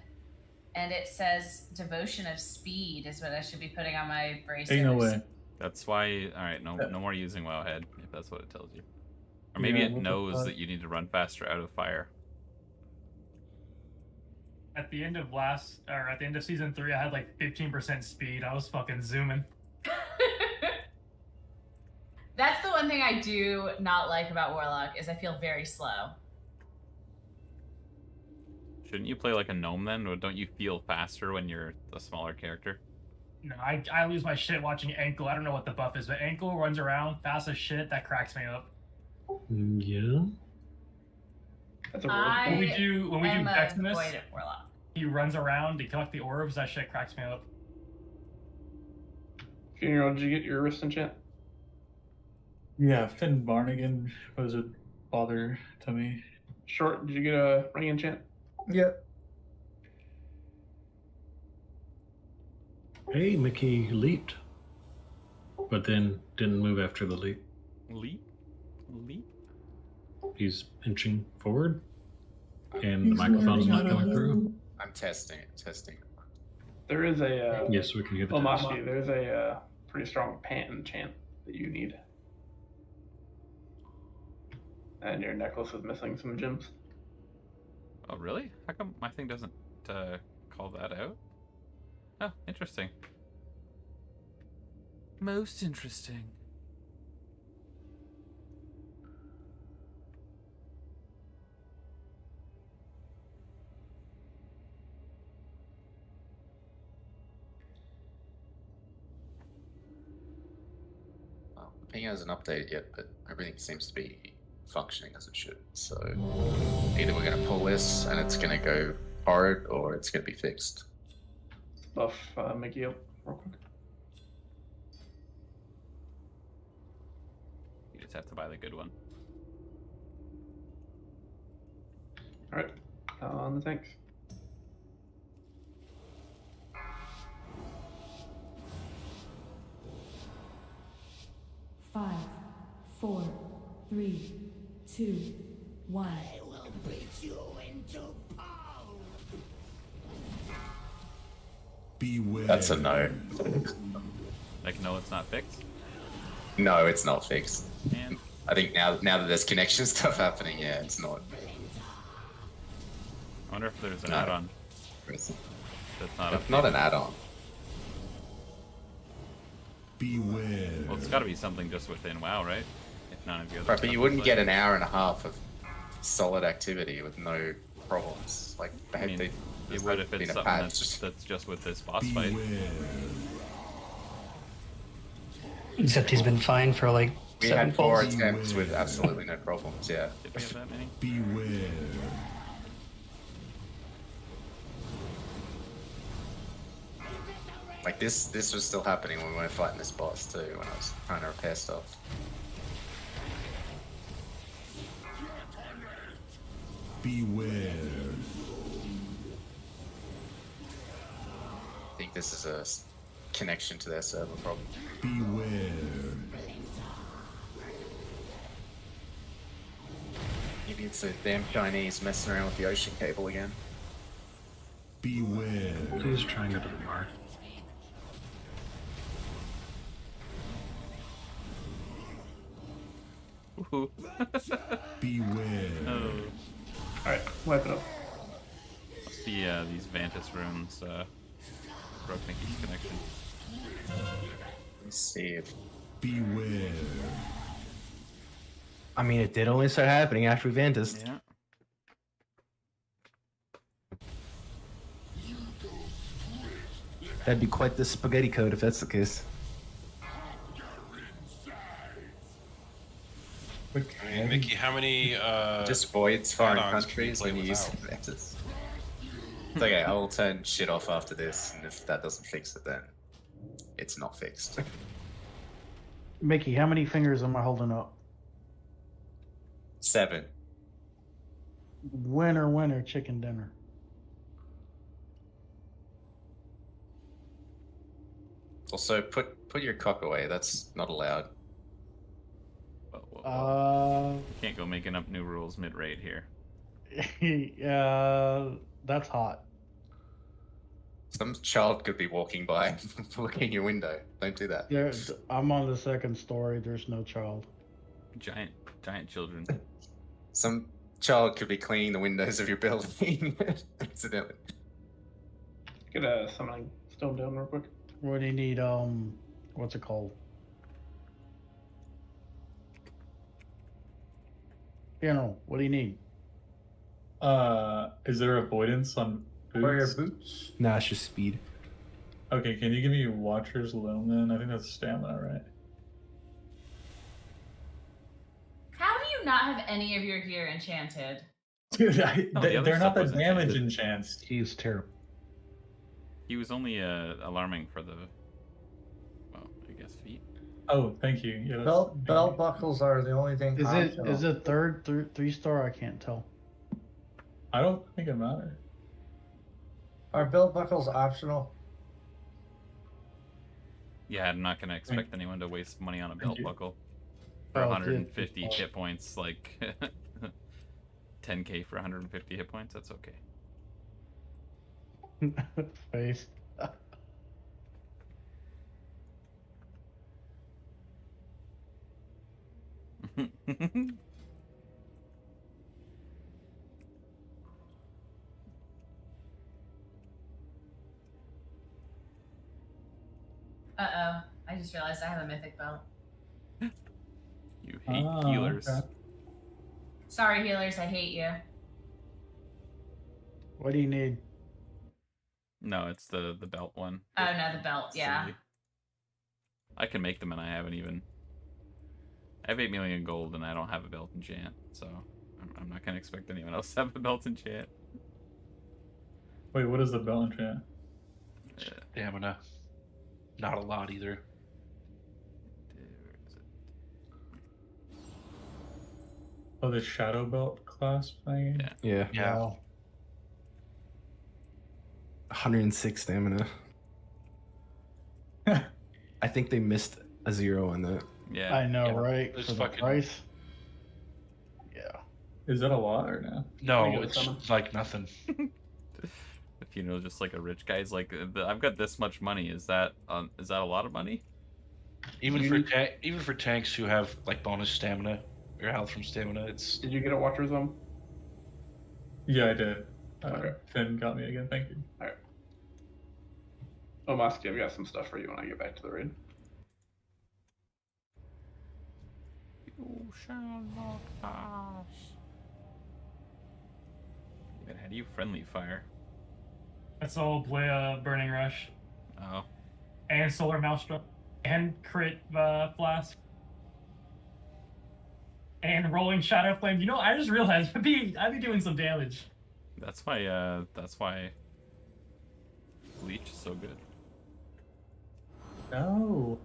and it says Devotion of Speed is what I should be putting on my bracers. Ain't no way. That's why. All right, no more using Wowhead if that's what it tells you. Or maybe Yeah, it what the knows fuck? that you need to run faster out of fire. At the end of season 3, I had like 15% speed. I was fucking zooming. That's the one thing I do not like about Warlock is I feel very slow. Shouldn't you play like a gnome then? Or don't you feel faster when you're a smaller character? No, I lose my shit watching Ankle. I don't know what the buff is, but Ankle runs around fast as shit. That cracks me up. Yeah. That's a when we do am a Deximus, void Warlock. he runs around to collect the orbs. That shit cracks me up. Funeral, did you get your wrist enchant? Yeah, Finn Barnigan was a bother to me. Short, did you get a ring enchant? Yep. Hey, Mickey leaped, but then didn't move after the leap. Leap? Leap? He's inching forward, and the microphone's not coming through. I'm testing it. There is a Yes, we can hear the Omashi, there's a pretty strong pant enchant that you need. And your necklace is missing some gems. Oh, really? How come my thing doesn't call that out? Oh, interesting. Most interesting. Well, the ping hasn't updated yet, but everything seems to be functioning as it should. So either we're going to pull this and it's going to go hard, or it's going to be fixed. Buff Mickey up real quick. You just have to buy the good one. Alright, on the tanks. Five, 4, 3, 2, 1. I will beat you into pulp. Beware. That's a no. Like, no, it's not fixed? No, it's not fixed. Man. I think now that there's connection stuff happening, yeah, it's not. I wonder if there's an No. add-on. It's That's not not an add-on. Beware. Well, it's got to be something just within WoW, right? If none of the other Right, but stuff you is wouldn't like- get an hour and a half of solid activity with no problems. Like, I mean, it would if it's something that's just with this boss fight. Except he's been fine for like We 7 had 4 falls. attempts with absolutely no problems, yeah. Did we have that many? Beware. this was still happening when we were fighting this boss too, when I was trying to repair stuff. Beware. I think this is a connection to their server problem. Beware. Maybe it's the damn Chinese messing around with the ocean cable again. Beware. Please try and go to the bar. Beware. Oh. Alright, wipe it up. Must be these Vantis runes broke Mickey's connection. Let's see if... Beware. I mean, it did only start happening after we Vantis. Yeah. That'd be quite the spaghetti code if that's the case. I mean, Mickey, how many just voids foreign add-ons countries can when you you play use without? Vantis. It's okay, I will turn shit off after this, and if that doesn't fix it, then it's not fixed. Mickey, how many fingers am I holding up? 7. Winner, winner, chicken dinner. Also, put your cock away. That's not allowed. You can't go making up new rules mid-raid here. That's hot. Some child could be walking by, looking in your window. Don't do that. I'm on the second story. There's no child. Giant children. Some child could be cleaning the windows of your building accidentally. Get something stone down real quick. What do you need? What's it called? General, what do you need? Is there avoidance on boots? Wear your boots. Nah, it's just speed. Okay, can you give me Watcher's Lumen? I think that's stamina, right? How do you not have any of your gear enchanted? Dude, the they're not the was damage enchanted. enchants. He's terrible. He was only alarming for the, well, I guess feet. Oh, thank you. Yeah, Belt buckles are the only thing. Is it three star? I can't tell. I don't think it matters. Are belt buckles optional? Yeah, I'm not gonna expect anyone to waste money on a belt you. buckle for Oh, 150 good. hit points, like 10k for 150 hit points. That's okay. Face. Uh-oh. I just realized I have a mythic belt. You hate healers. Okay. Sorry, healers, I hate you. What do you need? No, it's the belt one. Oh, no, the belt, yeah. See. I can make them and I haven't even... I have 8 million gold and I don't have a belt enchant, so I'm not gonna expect anyone else to have a belt enchant. Wait, what is the belt enchant? Stamina. Not a lot either. Oh, the Shadow Belt class thing? Yeah. Yeah. Wow. 106 stamina. I think they missed a 0 on that. Yeah. I know, Yeah. right? It's For the fucking- price. Yeah. Is that a lot or no? No, it's like nothing. If you know, just like a rich guy's like, I've got this much money. Is that a lot of money? Even for tanks who have like bonus stamina or health from stamina, it's. Did you get a Watcher Zone? Yeah, I did. Okay. Finn got me again, thank you. Alright. Oh, Mosky, I've got some stuff for you when I get back to the raid. You shall not pass. Even how do you friendly fire? That's all Burning Rush. Oh. And Solar Maelstrom. And Crit Flask. And Rolling Shadow Flame. You know, I just realized I'd be doing some damage. That's why Bleach is so good. No.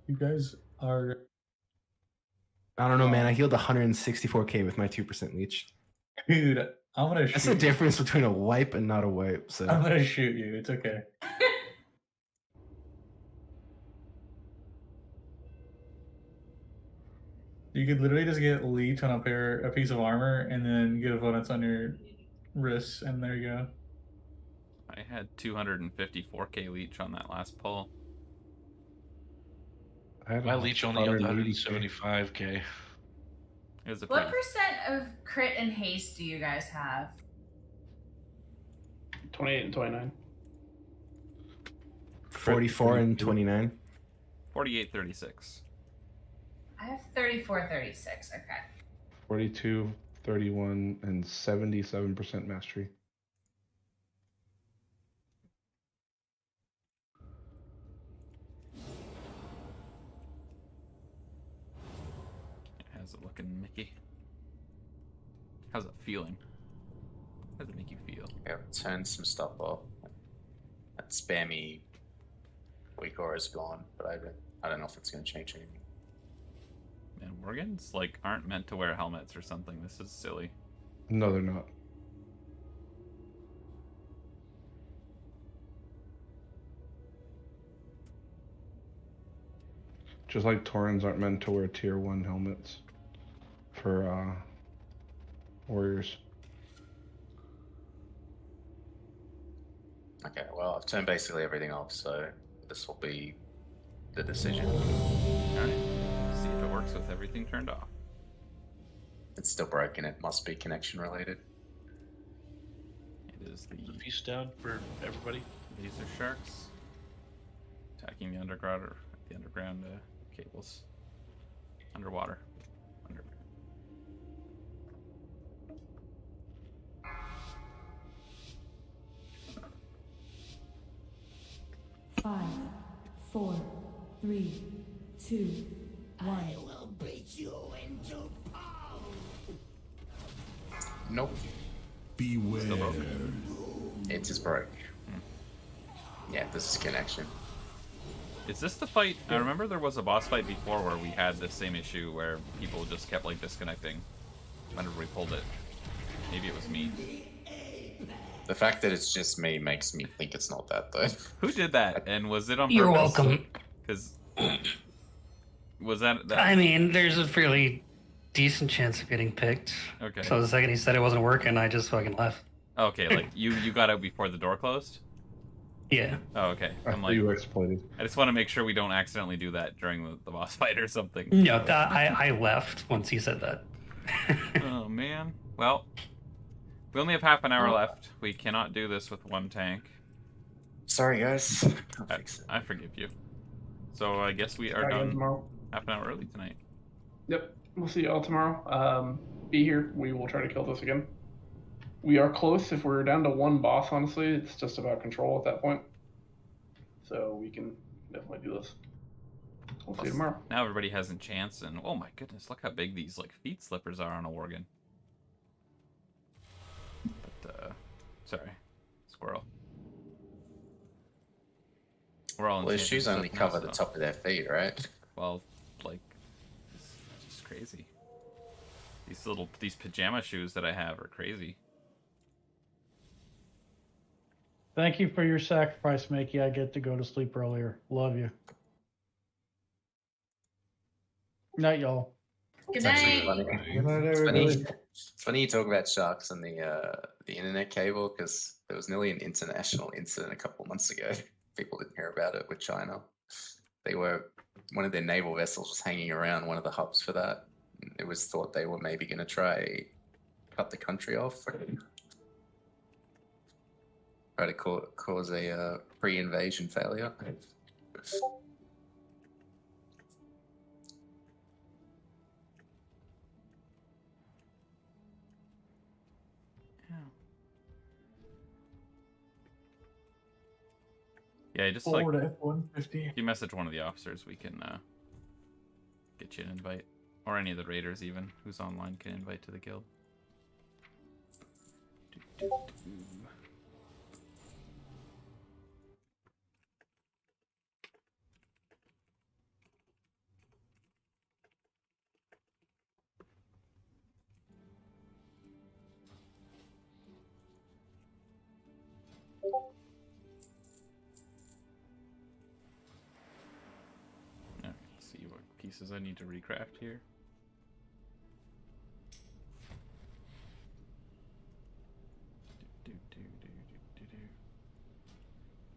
You guys are. I don't know, man. I healed 164k with my 2% leech. Dude, I'm gonna shoot. That's the difference between a wipe and not a wipe. So I'm gonna shoot you. It's okay. You could literally just get leech on a piece of armor, and then get a bonus on your wrists, and there you go. I had 254k leech on that last pull. My leech only held 175k. It was a What percent of crit and haste do you guys have? 28 and 29. 44 and 29. 48, 36. I have 34, 36. Okay. 42, 31, and 77% mastery. How's it looking, Mickey? How's it feeling? How does it make you feel? Yeah, turn some stuff off. That spammy weak aura is gone, but I don't know if it's going to change anything. Man, Morgans like aren't meant to wear helmets or something. This is silly. No, they're not. Just like Taurens aren't meant to wear tier 1 helmets for warriors. Okay, well, I've turned basically everything off, so this will be the decision. Alright, see if it works with everything turned off. It's still broken, it must be connection related. It is the feast down for everybody. These are sharks attacking the underground cables underwater. Five, 4, 3, 2, 1. I will beat you into pulp. Nope. Beware. It just broke. Yeah, this is connection. Is this the fight? I remember there was a boss fight before where we had the same issue where people just kept like disconnecting whenever we pulled it. Maybe it was me. The fact that it's just me makes me think it's not that though. Who did that? And was it on purpose? You're welcome. Because was that? I mean, there's a fairly decent chance of getting picked. Okay. So the second he said it wasn't working, I just fucking left. Okay, like you got out before the door closed? Yeah. Oh, okay. I'm After like, you exploited. I just want to make sure we don't accidentally do that during the boss fight or something. No, I left once he said that. Oh man. Well, we only have half an hour left. We cannot do this with one tank. Sorry, guys. I forgive you. So I guess we are Try again done tomorrow. half an hour early tonight. Yep. We'll see y'all tomorrow. Be here. We will try to kill this again. We are close. If we're down to one boss, honestly, it's just about control at that point. So we can definitely do this. We'll see you tomorrow. Now everybody has a chance, and oh my goodness, look how big these like feet slippers are on a Worgen. But sorry, squirrel. We're all. Well, his shoes only cover the top of their feet, right? Well, like, it's just crazy. These pajama shoes that I have are crazy. Thank you for your sacrifice, Mickey. I get to go to sleep earlier. Love you. Night, y'all. Good It's actually night. funny. Good night, It's everybody. it's funny you talk about sharks and the internet cable because there was nearly an international incident a couple months ago. People didn't hear about it with China. One of their naval vessels was hanging around one of the hubs for that. It was thought they were maybe going to try cut the country off. Try to cause a pre-invasion failure. Yeah, just Forward like at 150. if you message one of the officers, we can get you an invite, or any of the raiders even who's online can invite to the guild. pieces I need to recraft here.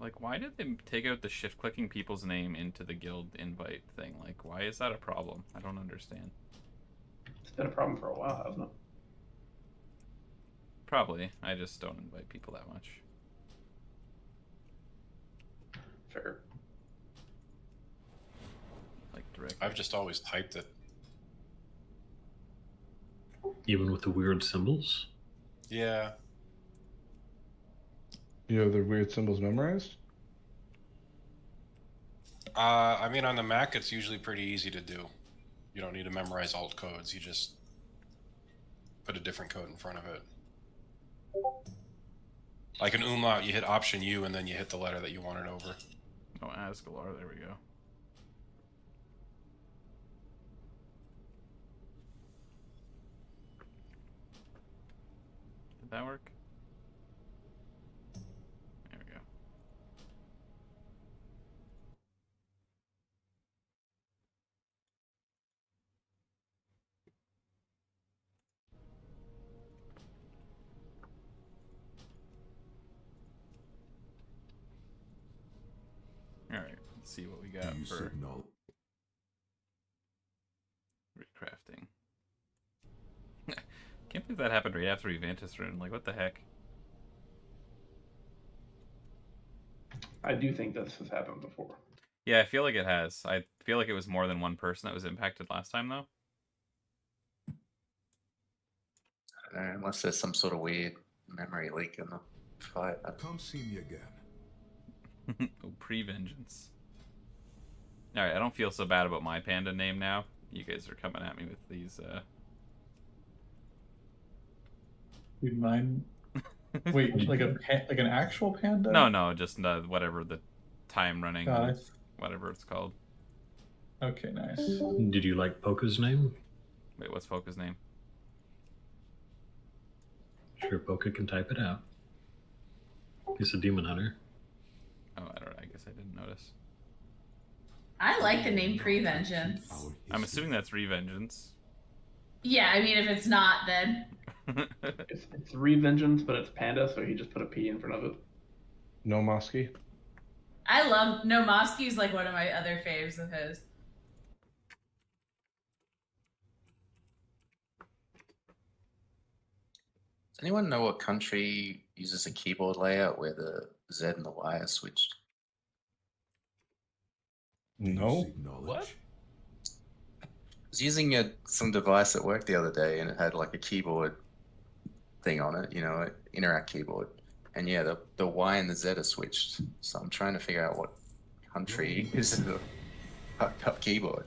Like, why did they take out the shift-clicking people's name into the guild invite thing? Like, why is that a problem? I don't understand. It's been a problem for a while, hasn't it? Probably. I just don't invite people that much. Fair. Like, direct. I've just always typed it. Even with the weird symbols? Yeah. You have the weird symbols memorized? I mean, on the Mac, it's usually pretty easy to do. You don't need to memorize alt codes. You just put a different code in front of it. Like an umlaut, you hit Option U and then you hit the letter that you want it over. Oh, Asgalar, there we go. Did that work? There we go. Alright, let's see what we got for recrafting. Can't believe that happened right after Evantis Rune. Like, what the heck? I do think this has happened before. Yeah, I feel like it has. I feel like it was more than one person that was impacted last time, though. I don't know, unless there's some sort of weird memory leak in the fight. Come see me again. Oh, pre-vengeance. Alright, I don't feel so bad about my panda name now. You guys are coming at me with these, Dude, mine. Wait, like an actual panda? No, just whatever the time running, God, whatever it's called. Okay, nice. Did you like Poke's name? Wait, what's Poke's name? Sure, Poke can type it out. He's a demon hunter. Oh, I guess I didn't notice. I like the name Pre-Vengeance. I'm assuming that's Revengeance. Yeah, I mean, if it's not, then... It's Revengeance, but it's Panda, so he just put a P in front of it. No Mosky? I love... No, Mosky's like one of my other faves of his. Does anyone know what country uses a keyboard layout where the Z and the Y are switched? No. What? I was using some device at work the other day, and it had like a keyboard thing on it, you know, an Interact keyboard. And yeah, the Y and the Z are switched. So I'm trying to figure out what country uses the fucked up keyboard.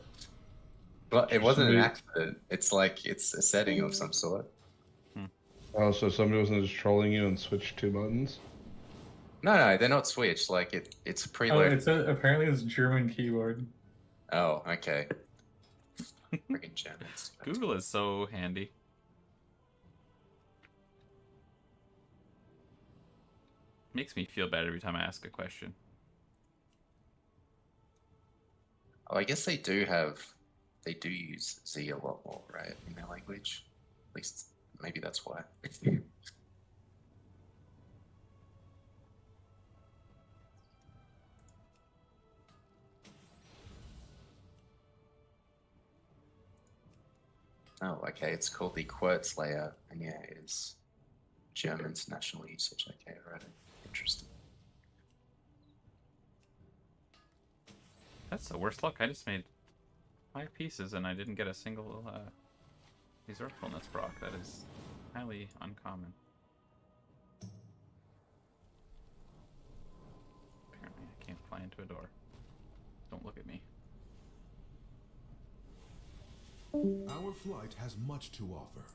But it wasn't an accident. It's like it's a setting of some sort. Oh, so somebody wasn't just trolling you and switched two buttons? No, they're not switched. Like it's Oh, preloaded. apparently it's German keyboard. Oh, okay. Freaking Germans. Google is so handy. Makes me feel bad every time I ask a question. Oh, I guess they do use Z a lot more, right, in their language. At least maybe that's why. Oh, okay, it's called the Quertz layout, and yeah, it is German's national usage. Okay, right. Interesting. That's the worst luck. I just made 5 pieces and I didn't get a single resourcefulness proc. That is highly uncommon. Apparently I can't fly into a door. Don't look at me. Our flight has much to offer.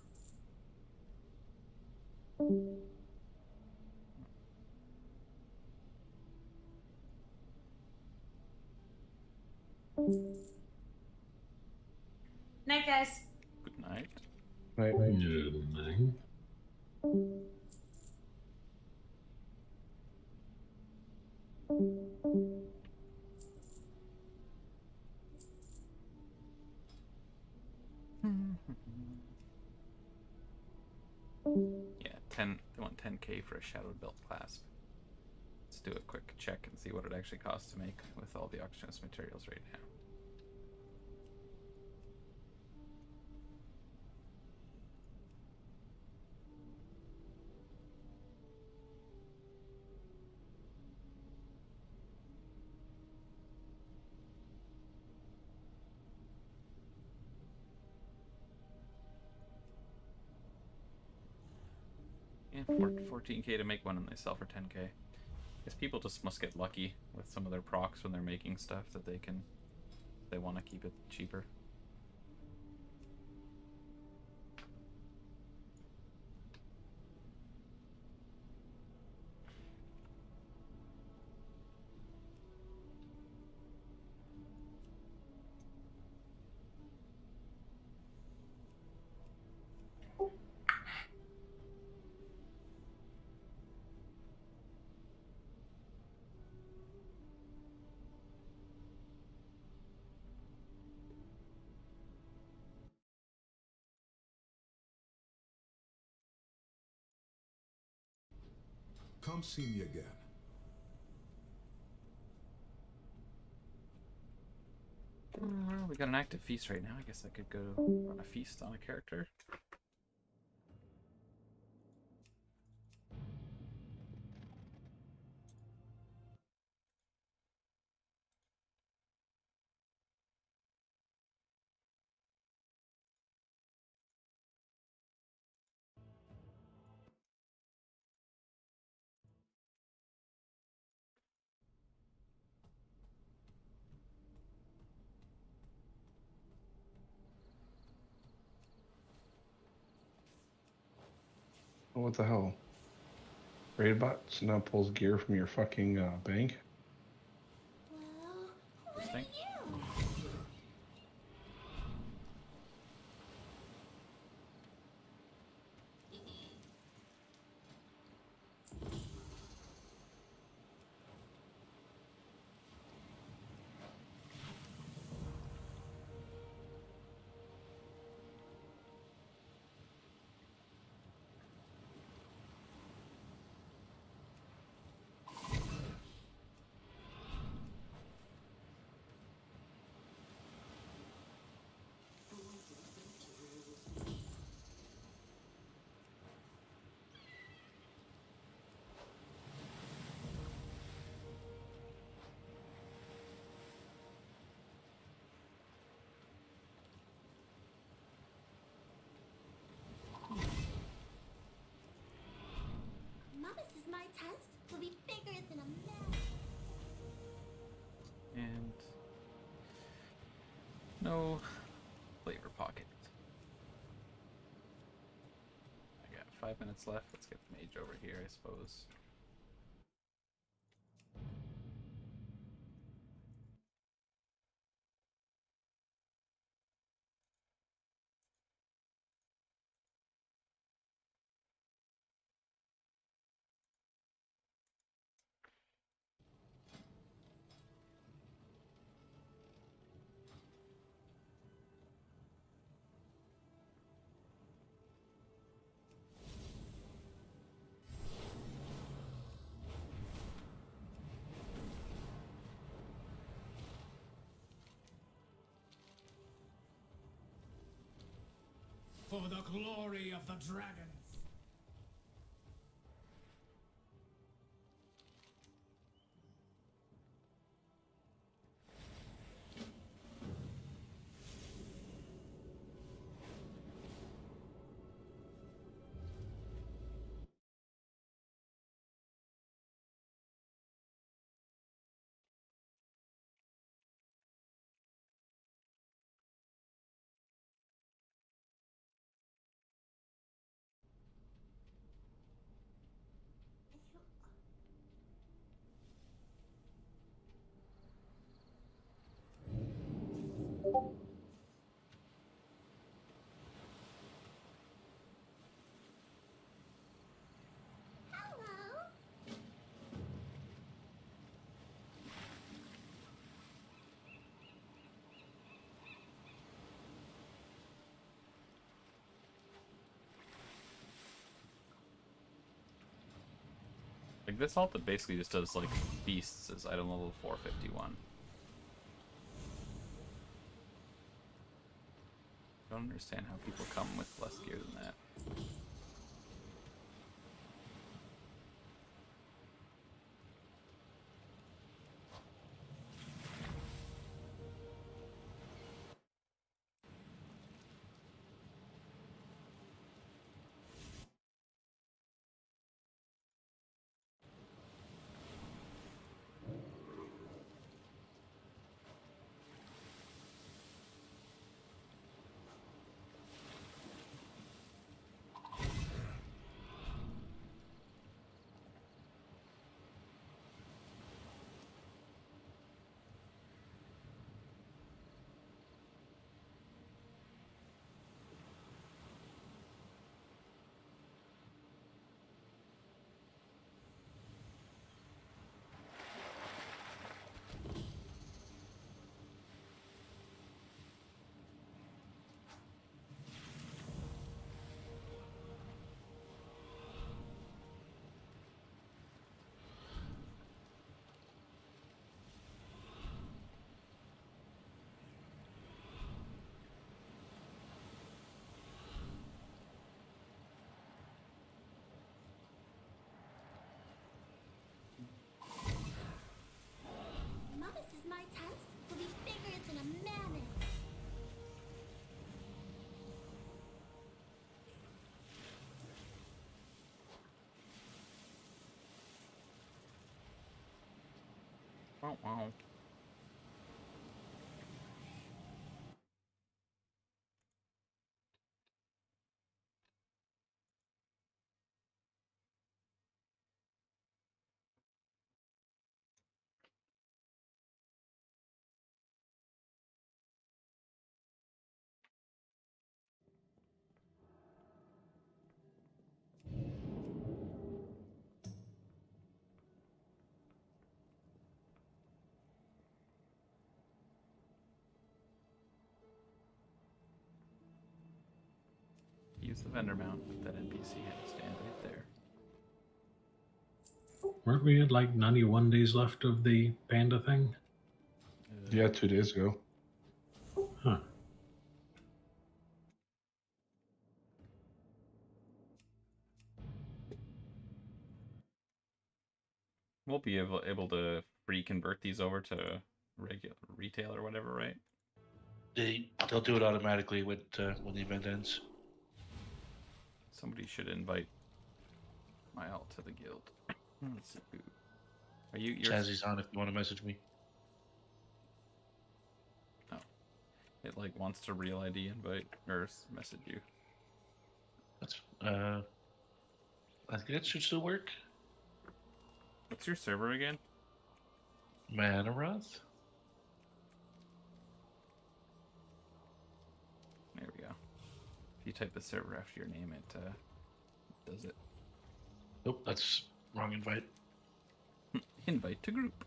Night, guys. Good night. Good night. Yeah, 10. They want 10k for a shadowed belt clasp. Let's do a quick check and see what it actually costs to make with all the auctionist materials right now. Yeah, 14k to make one, and they sell for 10k. I guess people just must get lucky with some of their procs when they're making stuff that they want to keep it cheaper. Come see me again. Well, we got an active feast right now. I guess I could go run a feast on a character. Oh, what the hell? Raidbot now pulls gear from your fucking bank. Interesting. This is my test will be bigger than a map. And no flavor pocket. I got 5 minutes left. Let's get the mage over here, I suppose. For the glory of the dragons. Like this alt that basically just does like beasts as item level 451. I don't understand how people come with less gear than that. Mama says my test will be bigger than a mammoth. Wow, wow. Use the vendor mount, but that NPC had to stand right there. Weren't we at like 91 days left of the panda thing? Yeah, 2 days ago. Huh. We'll be able to reconvert these over to regular retail or whatever, right? They'll do it automatically when the event ends. Somebody should invite my alt to the guild. Let's see who. Are you're Chazzy's on if you want to message me. Oh. It like wants to real ID invite or message you. That's I think that should still work. What's your server again? Manaroth? There we go. If you type the server after your name, it does it. Nope, that's wrong invite. Invite to group.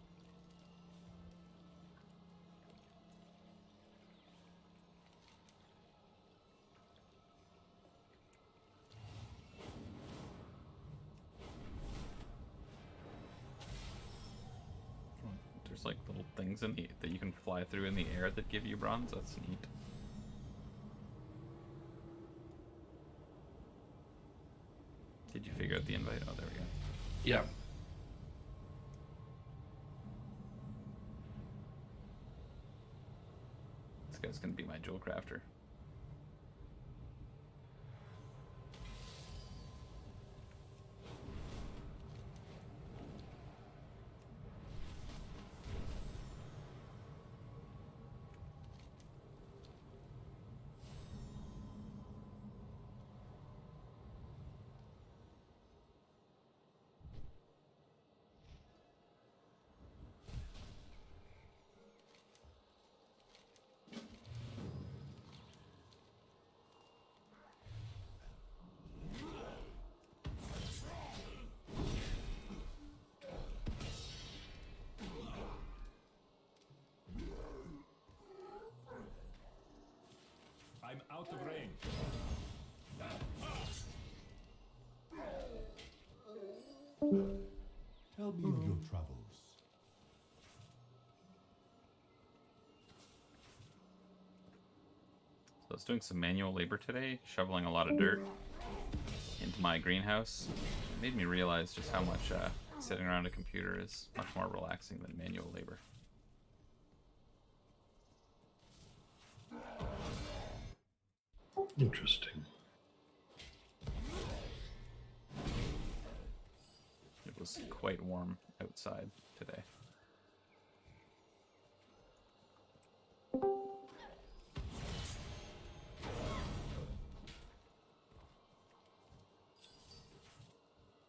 There's like little things in that you can fly through in the air that give you bronze. That's neat. Did you figure out the invite? Oh, there we go. Yeah. This guy's gonna be my jewel crafter. I'm out of range. Tell me of your travels. So I was doing some manual labor today, shoveling a lot of dirt into my greenhouse. It made me realize just how much sitting around a computer is much more relaxing than manual labor. Interesting. It was quite warm outside today.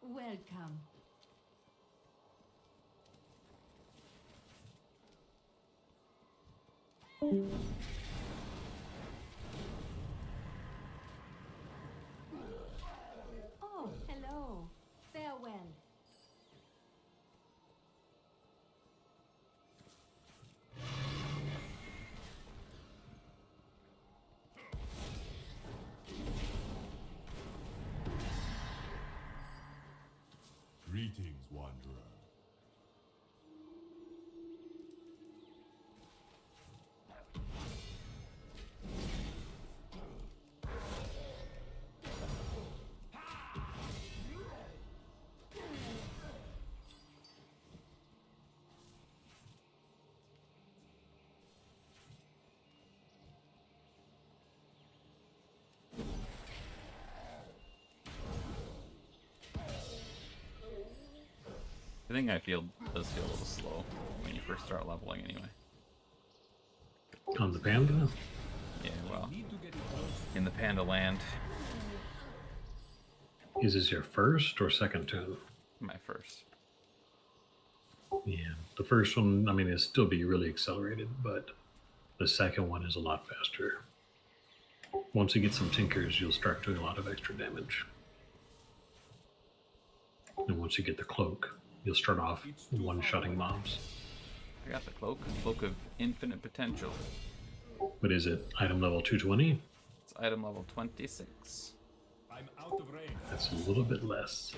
Welcome. Oh, hello. Farewell. Greetings, wanderer. I think does feel a little slow when you first start leveling anyway. On the panda? Yeah, well, in the panda land. Is this your first or second tune? My first. Yeah, the first one, I mean, it'll still be really accelerated, but the second one is a lot faster. Once you get some tinkers, you'll start doing a lot of extra damage. And once you get the cloak, you'll start off one-shotting mobs. I got the cloak. Cloak of infinite potential. What is it? Item level 220? It's item level 26. I'm out of range. That's a little bit less.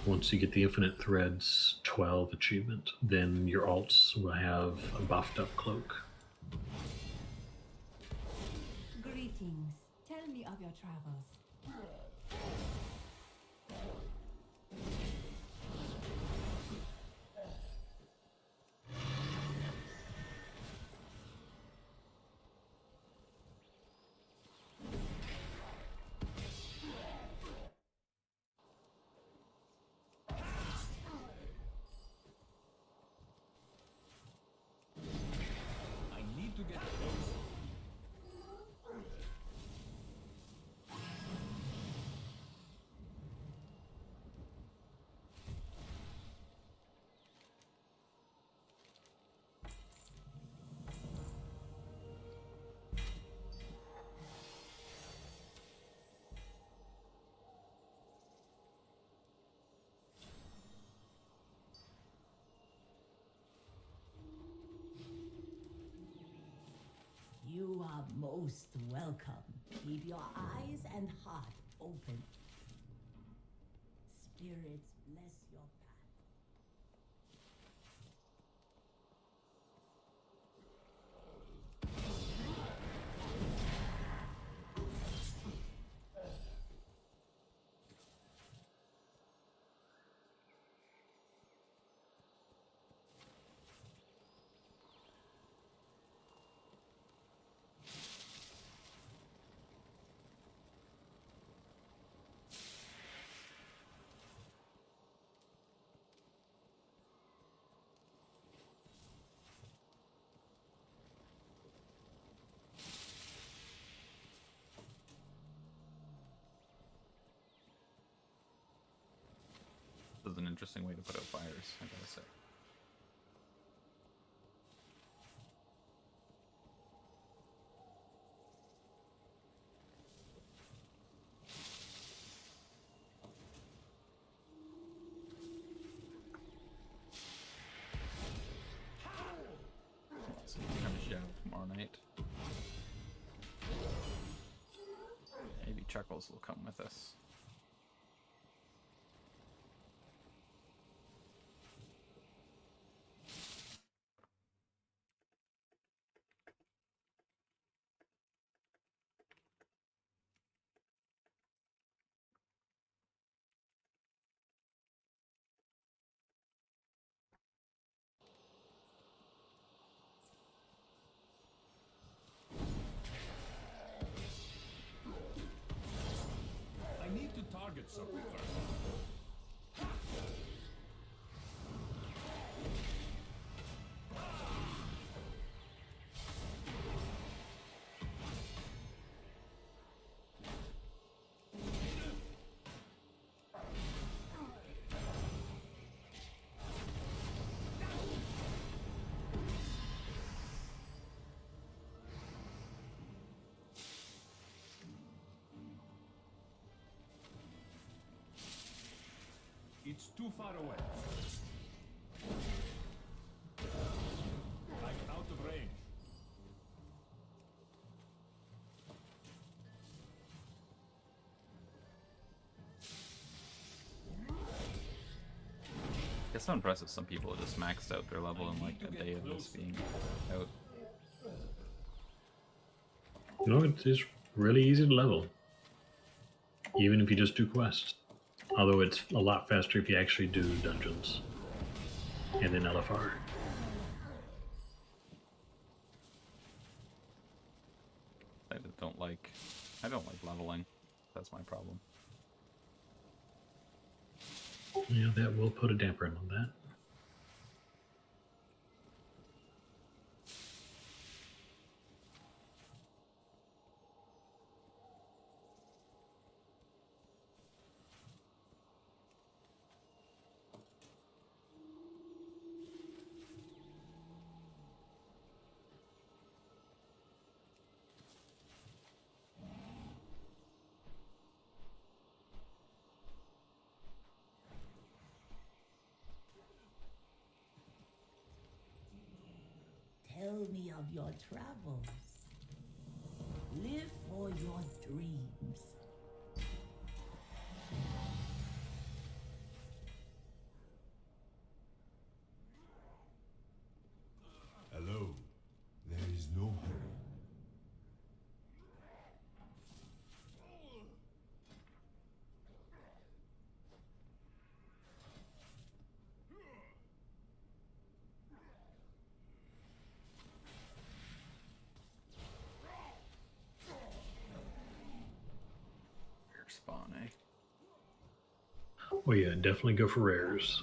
Once you get the infinite threads 12 achievement, then your alts will have a buffed up cloak. Greetings. Tell me of your travels. I need to get close. You are most welcome. Keep your eyes and heart open. Spirits bless your path. This is an interesting way to put out fires, I gotta say. So I'm gonna shout tomorrow night. Maybe Chuckles will come with us. at something first. It's too far away. I'm out of range. It's so impressive some people just maxed out their level in like a day of this being out. You know, it's really easy to level. Even if you just do quests. Although it's a lot faster if you actually do dungeons. And then LFR. I don't like leveling. That's my problem. Yeah, that will put a damper in on that. Tell me of your travels. Live for your dreams. Hello. There is no hurry. Rare spawn, eh? Oh yeah, definitely go for rares.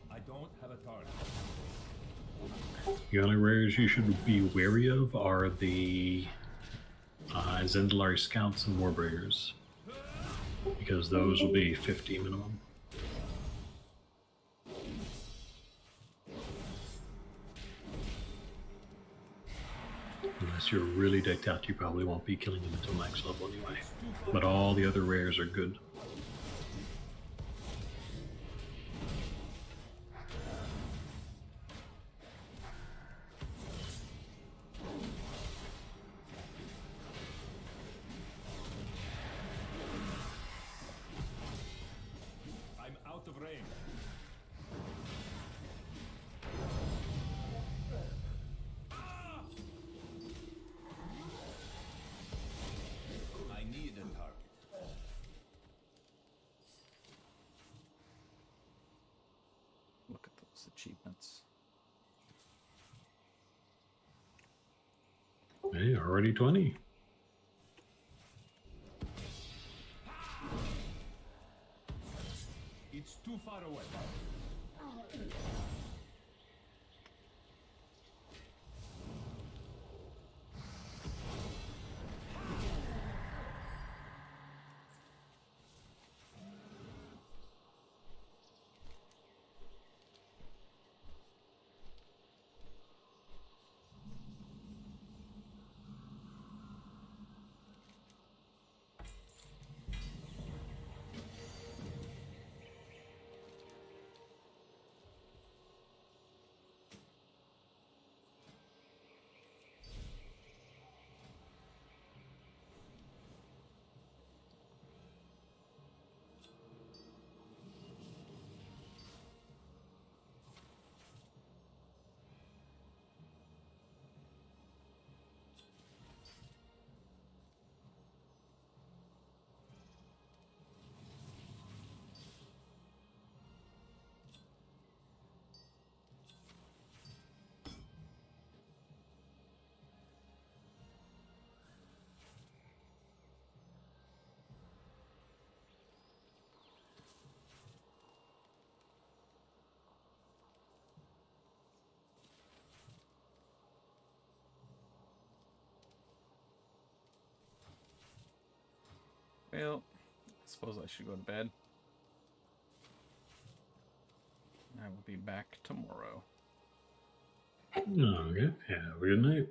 I don't have a target. The only rares you should be wary of are the Zendalari Scouts and Warbreakers. Because those will be 50 minimum. Unless you're really decked out, you probably won't be killing them until max level anyway. But all the other rares are good. I'm out of range. I need a target. Look at those achievements. Hey, already 20. It's too far away. Well, I suppose I should go to bed. I will be back tomorrow. Okay. Have a good night.